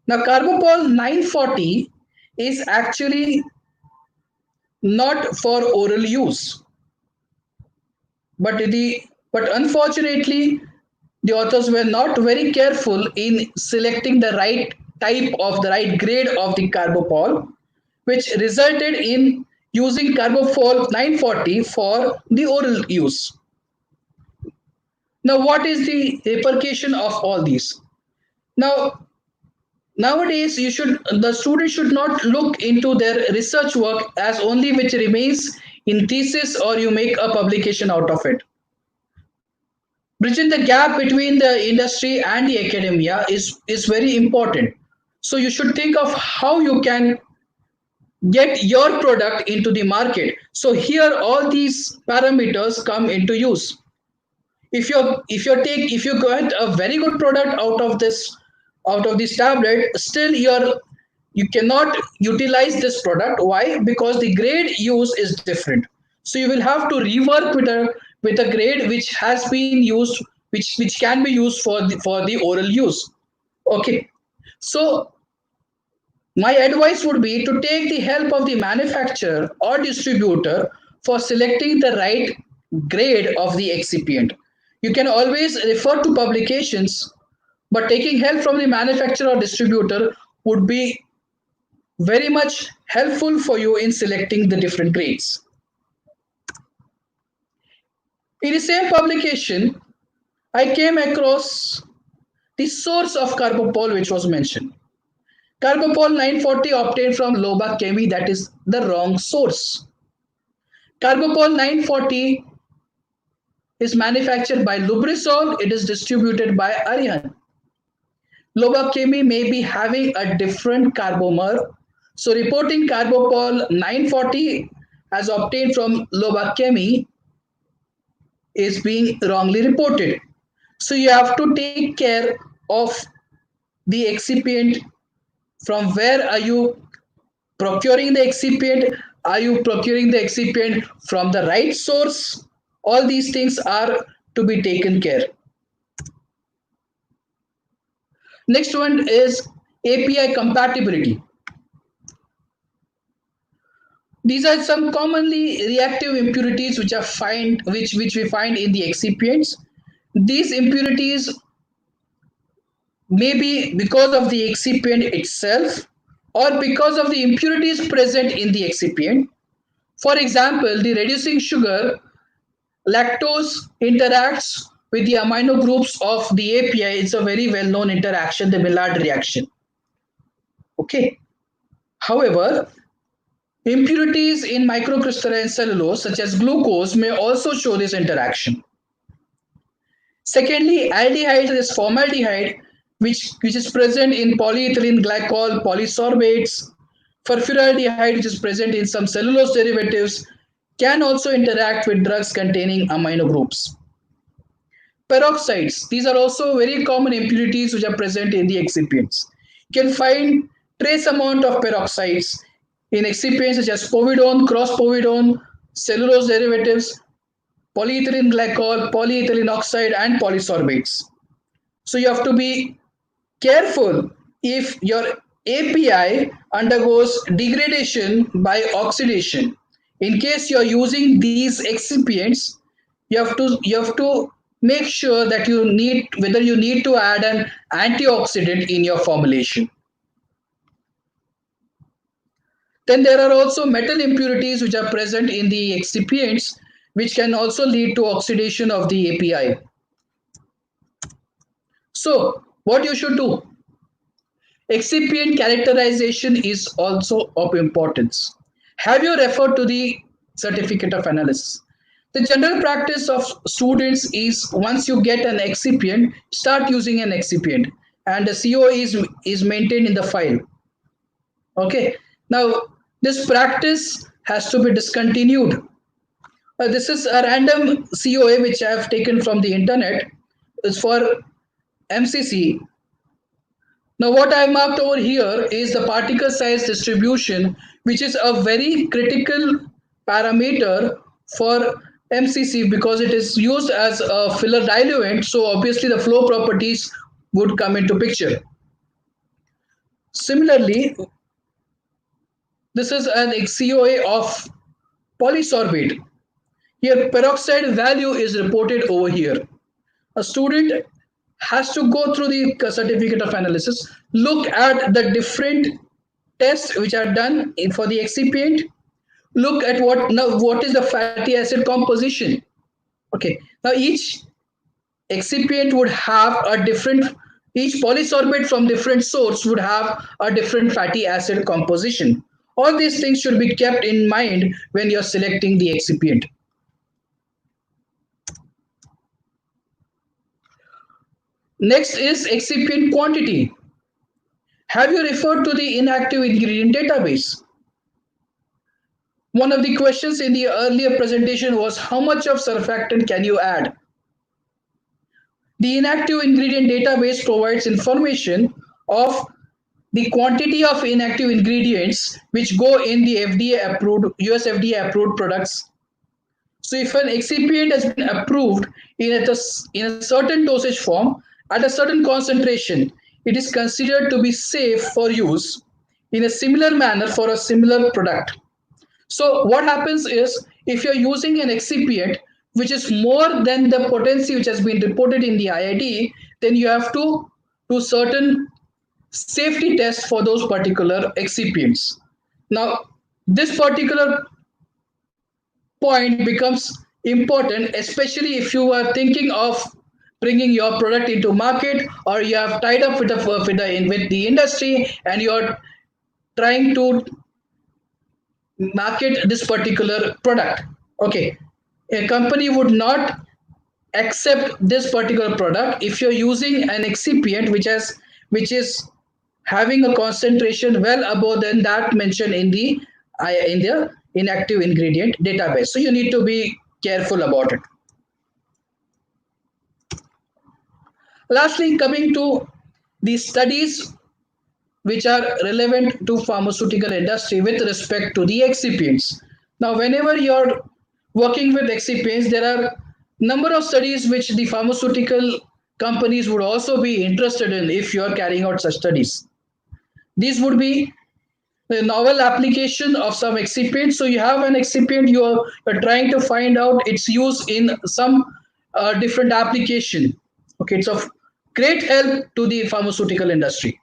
Speaker 4: Now, carbopol 940 is actually not for oral use, but unfortunately the authors were not very careful in selecting the right grade of the carbopol, which resulted in using carbopol 940 for the oral use. Now, what is the repercussion of all these? Nowadays, the student should not look into their research work as only which remains in thesis or you make a publication out of it. Bridging the gap between the industry and the academia is very important. So you should think of how you can get your product into the market. So here all these parameters come into use. If you get a very good product out of this tablet, still you cannot utilize this product. Why? Because the grade use is different. So you will have to rework with a grade which has been used, which can be used for the oral use. Okay. So my advice would be to take the help of the manufacturer or distributor for selecting the right grade of the excipient. You can always refer to publications, but taking help from the manufacturer or distributor would be very much helpful for you in selecting the different grades. In the same publication, I came across the source of carbopol which was mentioned. Carbopol 940 obtained from Loba Chemi, that is the wrong source. Carbopol 940 is manufactured by Lubrizol, it is distributed by Arihant. Loba Chemi may be having a different carbomer. So reporting carbopol 940 as obtained from Loba Chemi is being wrongly reported. So you have to take care of the excipient. From where are you procuring the excipient? Are you procuring the excipient from the right source? All these things are to be taken care. Next one is API compatibility. These are some commonly reactive impurities which we find in the excipients. These impurities maybe because of the excipient itself or because of the impurities present in the excipient. For example, the reducing sugar lactose interacts with the amino groups of the API. It's a very well-known interaction, the Maillard reaction. Okay. However, impurities in microcrystalline cellulose, such as glucose, may also show this interaction. Secondly, aldehyde is formaldehyde, which is present in polyethylene glycol polysorbates. Furfural which is present in some cellulose derivatives, can also interact with drugs containing amino groups. Peroxides, these are also very common impurities which are present in the excipients. You can find trace amount of peroxides in excipients such as povidone, cross-povidone, cellulose derivatives, polyethylene glycol, polyethylene oxide, and polysorbates. So you have to be careful if your API undergoes degradation by oxidation. In case you are using these excipients, you have to make sure that whether you need to add an antioxidant in your formulation. Then there are also metal impurities which are present in the excipients, which can also lead to oxidation of the API. So what you should do? Excipient characterization is also of importance. Have you referred to the certificate of analysis? The general practice of students is once you get an excipient, start using an excipient, and the CO is maintained in the file. Okay. Now, this practice has to be discontinued. This is a random COA which I have taken from the internet. It's for MCC. Now, what I marked over here is the particle size distribution, which is a very critical parameter for MCC because it is used as a filler diluent. So obviously the flow properties would come into picture. Similarly, this is an COA of polysorbate. Here, peroxide value is reported over here. A student has to go through the certificate of analysis, look at the different tests which are done for the excipient, look at what is the fatty acid composition. Okay, now each excipient would have a different, each polysorbate from different source would have a different fatty acid composition. All these things should be kept in mind when you're selecting the excipient. Next is excipient quantity. Have you referred to the inactive ingredient database? One of the questions in the earlier presentation was how much of surfactant can you add? The inactive ingredient database provides information of the quantity of inactive ingredients which go in the FDA approved, US FDA approved products. So if an excipient has been approved in a certain dosage form at a certain concentration, it is considered to be safe for use in a similar manner for a similar product. So what happens is if you're using an excipient which is more than the potency which has been reported in the IID, then you have to do certain safety tests for those particular excipients. Now, this particular point becomes important, especially if you are thinking of bringing your product into market or you have tied up with the industry and you're trying to market this particular product. Okay, a company would not accept this particular product if you're using an excipient which is having a concentration well above than that mentioned in the inactive ingredient database. So you need to be careful about it. Lastly, coming to the studies which are relevant to pharmaceutical industry with respect to the excipients. Now, whenever you're working with excipients, there are number of studies which the pharmaceutical companies would also be interested in if you're carrying out such studies. These would be the novel application of some excipient. So you have an excipient, you're trying to find out its use in some different application. Okay, it's of great help to the pharmaceutical industry.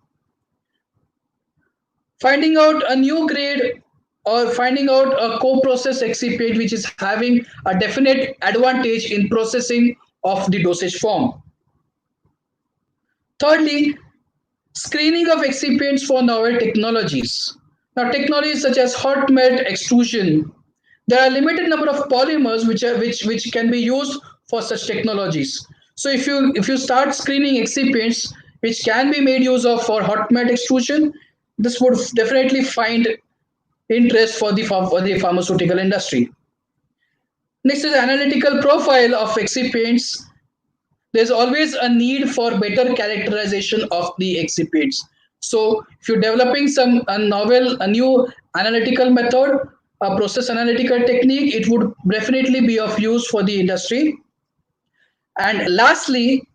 Speaker 4: Finding out a new grade or finding out a co-processed excipient which is having a definite advantage in processing of the dosage form. Thirdly, screening of excipients for novel technologies. Now, technologies such as hot melt extrusion, there are limited number of polymers which can be used for such technologies. So, if you start screening excipients which can be made use of for hot melt extrusion, this would definitely find interest for the pharmaceutical industry. Next is analytical profile of excipients. There's always a need for better characterization of the excipients. So if you're developing a new analytical method, a process analytical technique, it would definitely be of use for the industry. And lastly,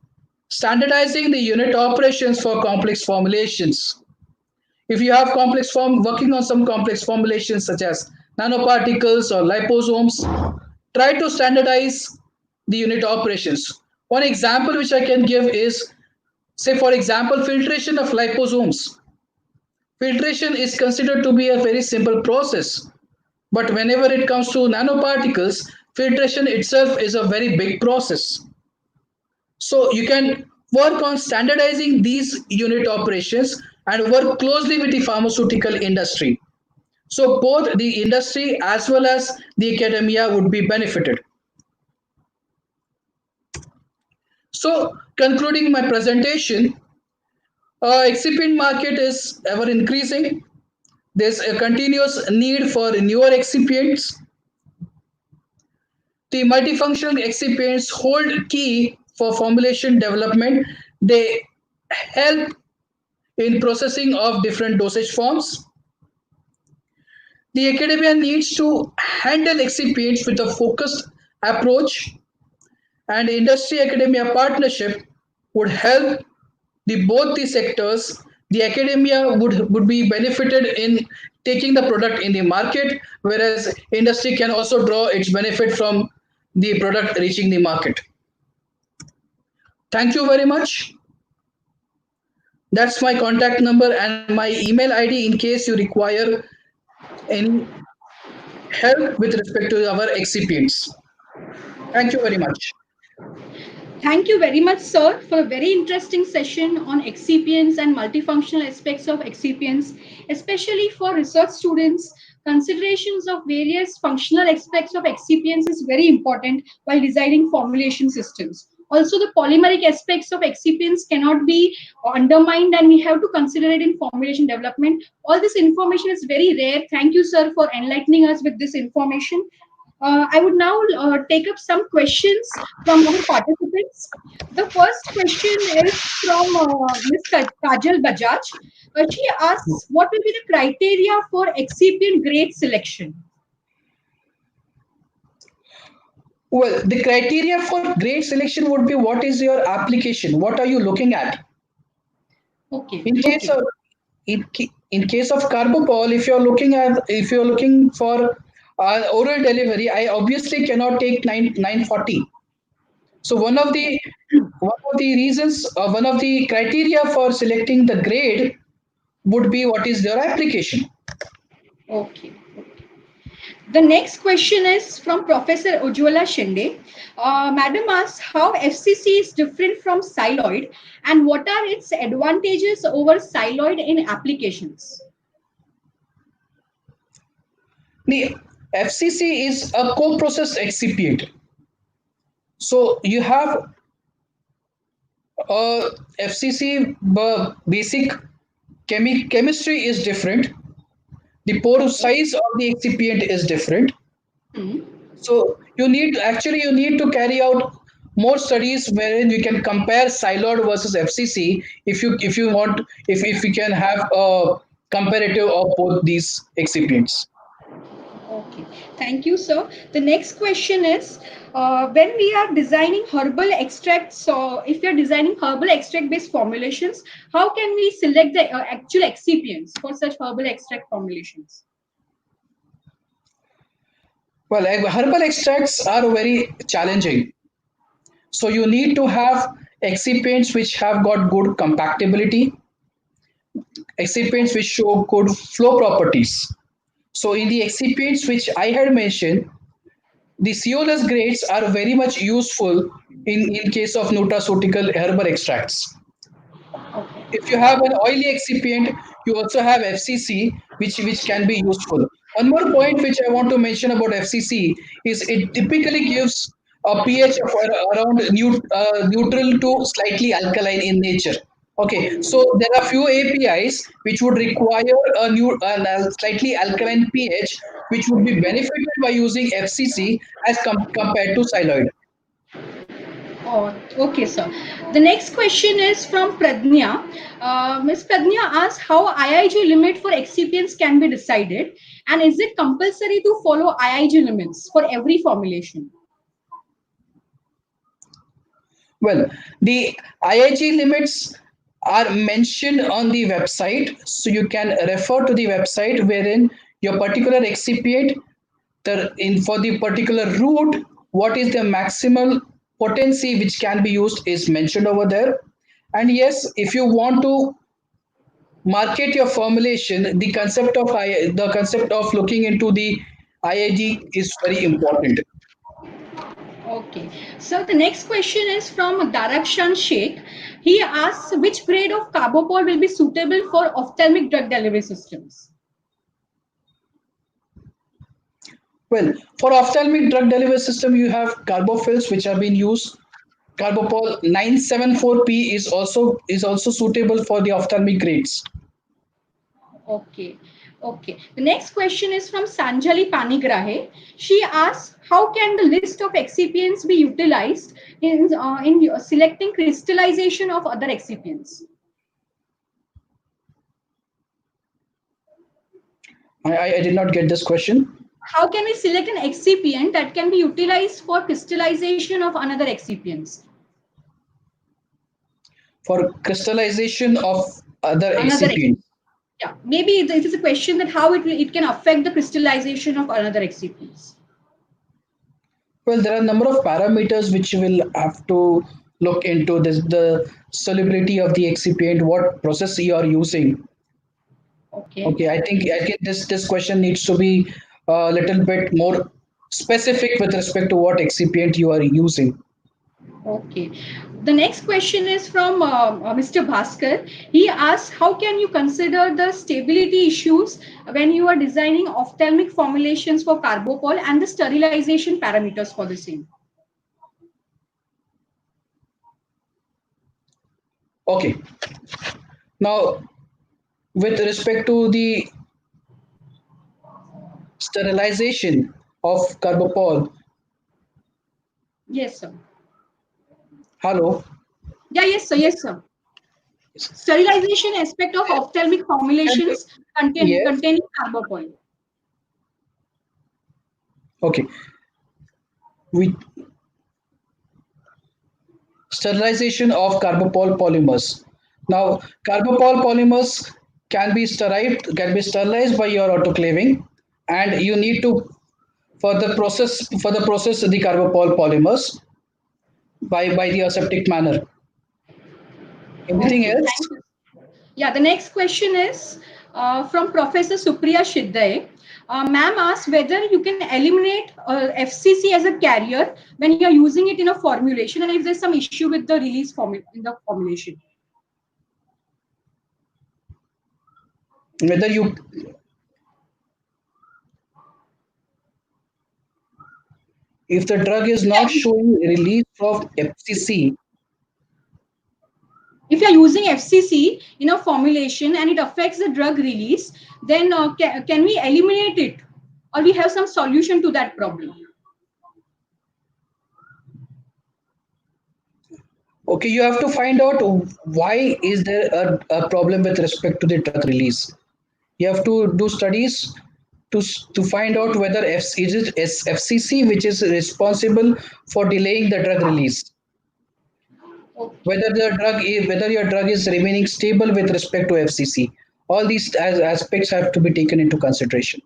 Speaker 4: standardizing the unit operations for complex formulations. If you have working on some complex formulations such as nanoparticles or liposomes, try to standardize the unit operations. One example which I can give is, say for example, filtration of liposomes. Filtration is considered to be a very simple process, but whenever it comes to nanoparticles, filtration itself is a very big process. So you can work on standardizing these unit operations and work closely with the pharmaceutical industry. So both the industry as well as the academia would be benefited. So concluding my presentation, excipient market is ever increasing. There's a continuous need for newer excipients. The multifunctional excipients hold key for formulation development. They help in processing of different dosage forms. The academia needs to handle excipients with a focused approach, and industry academia partnership would help both the sectors. The academia would be benefited in taking the product in the market, whereas industry can also draw its benefit from the product reaching the market. Thank you very much. That's my contact number and my email ID in case you require any help with respect to our excipients. Thank you very much.
Speaker 1: Thank you very much, sir, for a very interesting session on excipients and multifunctional aspects of excipients, especially for research students. Considerations of various functional aspects of excipients is very important while designing formulation systems. Also, the polymeric aspects of excipients cannot be undermined, and we have to consider it in formulation development. All this information is very rare. Thank you, sir, for enlightening us with this information. I would now take up some questions from our participants. The first question is from Ms. Kajal Bajaj. She asks, what will be the criteria for excipient grade selection?
Speaker 4: Well, the criteria for grade selection would be what is your application? What are you looking at?
Speaker 1: Okay.
Speaker 4: In case
Speaker 1: Okay.
Speaker 4: of in case of carbopol, if you're looking for oral delivery, I obviously cannot take 940. So one of the criteria for selecting the grade would be what is your application.
Speaker 1: Okay. The next question is from Professor Ujwala Shinde. Madam asks how FCC is different from xyloid and what are its advantages over xyloid in applications?
Speaker 4: The FCC is a co-processed excipient. So you have FCC basic chemistry is different. The pore size of the excipient is different.
Speaker 1: Hmm.
Speaker 4: So you need to carry out more studies wherein you can compare xyloid versus FCC if you want if you can have a comparative of both these excipients.
Speaker 1: Okay, thank you, sir. The next question is, when we are designing herbal extracts, so if we are designing herbal extract-based formulations, how can we select the actual excipients for such herbal extract formulations?
Speaker 4: Well, herbal extracts are very challenging. So you need to have excipients which have got good compactability, excipients which show good flow properties. So in the excipients which I had mentioned, the COLS grades are very much useful in case of nutraceutical herbal extracts. If you have an oily excipient, you also have FCC, which can be useful. One more point which I want to mention about FCC is it typically gives a pH of around neutral to slightly alkaline in nature. Okay, so there are few APIs which would require a slightly alkaline pH, which would be benefited by using FCC as compared to xyloid.
Speaker 1: Oh, okay, sir. The next question is from Pradnya. Ms. Pradnya asks how IIG limit for excipients can be decided, and is it compulsory to follow IIG limits for every formulation?
Speaker 4: Well, the IIG limits are mentioned on the website, so you can refer to the website wherein your particular excipient, for the particular route, what is the maximal potency which can be used is mentioned over there. And yes, if you want to market your formulation, the concept of looking into the IIG is very important.
Speaker 1: Okay. So the next question is from Darakshan Sheikh. He asks which grade of carbopol will be suitable for ophthalmic drug delivery systems.
Speaker 4: Well, for ophthalmic drug delivery system, you have carbophiles which are being used. Carbopol 974P is also suitable for the ophthalmic grades.
Speaker 1: Okay. Okay. The next question is from Sanjali Panigrahe. She asks, how can the list of excipients be utilized in selecting crystallization of other excipients?
Speaker 4: I did not get this question.
Speaker 1: How can we select an excipient that can be utilized for crystallization of another excipients?
Speaker 4: For crystallization of other
Speaker 1: Another
Speaker 4: excipients.
Speaker 1: Yeah, maybe it is a question that how it can affect the crystallization of another excipients.
Speaker 4: Well, there are a number of parameters which you will have to look into this, the solubility of the excipient, what process you are using.
Speaker 1: Okay.
Speaker 4: Okay, I think this question needs to be a little bit more specific with respect to what excipient you are using.
Speaker 1: Okay. The next question is from Mr. Bhaskar. He asks, how can you consider the stability issues when you are designing ophthalmic formulations for carbopol and the sterilization parameters for the same?
Speaker 4: Okay. Now, with respect to the sterilization of carbopol,
Speaker 1: Yes, sir.
Speaker 4: hello.
Speaker 1: Yeah, yes, sir. Yes, sir. Sterilization aspect of ophthalmic
Speaker 4: And
Speaker 1: formulations
Speaker 4: yes,
Speaker 1: containing carbopol.
Speaker 4: okay. We sterilization of carbopol polymers. Now, carbopol polymers can be sterilized by your autoclaving, and you need to for the process the carbopol polymers by the aseptic manner. Anything
Speaker 1: Okay,
Speaker 4: else?
Speaker 1: thank you. Yeah, the next question is from Professor Supriya Shiddae. Ma'am asks whether you can eliminate FCC as a carrier when you're using it in a formulation and if there's some issue with the release in the formulation.
Speaker 4: Whether you if the drug is not showing release of FCC,
Speaker 1: If you're using FCC in a formulation and it affects the drug release, then can we eliminate it or we have some solution to that problem?
Speaker 4: okay, you have to find out why is there a problem with respect to the drug release. You have to do studies to find out whether is it FCC which is responsible for delaying the drug release,
Speaker 1: Okay.
Speaker 4: whether your drug is remaining stable with respect to FCC. All these aspects have to be taken into consideration.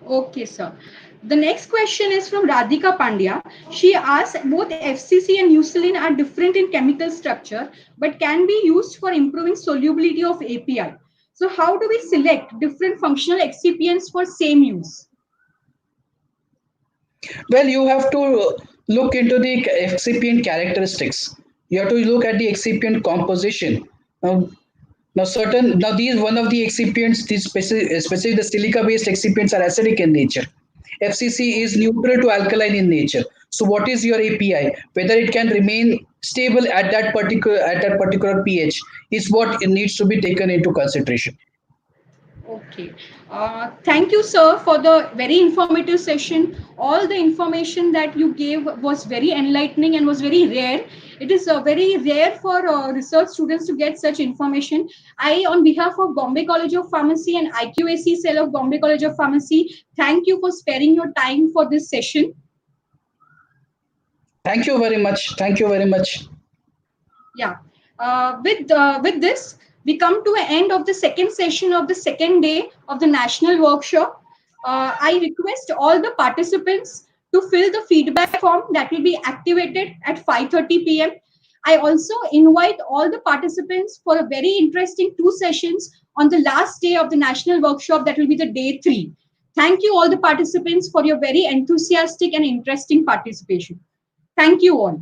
Speaker 1: Okay, sir. The next question is from Radhika Pandya. She asks, both FCC and Eucellin are different in chemical structure, but can be used for improving solubility of API. So how do we select different functional excipients for same use?
Speaker 4: Well, you have to look into the excipient characteristics. You have to look at the excipient composition. Now, now these one of the excipients, these especially the silica-based excipients, are acidic in nature. FCC is neutral to alkaline in nature. So, what is your API? Whether it can remain stable at that particular pH is what it needs to be taken into consideration.
Speaker 1: Okay. Thank you, sir, for the very informative session. All the information that you gave was very enlightening and was very rare. It is very rare for research students to get such information. I, on behalf of Bombay College of Pharmacy and IQAC cell of Bombay College of Pharmacy, thank you for sparing your time for this session.
Speaker 4: Thank you very much. Thank you very much.
Speaker 1: Yeah. With this, we come to an end of the second session of the second day of the national workshop. I request all the participants to fill the feedback form that will be activated at 5:30 p.m. I also invite all the participants for a very interesting two sessions on the last day of the national workshop, that will be the day 3. Thank you all the participants for your very enthusiastic and interesting participation. Thank you all.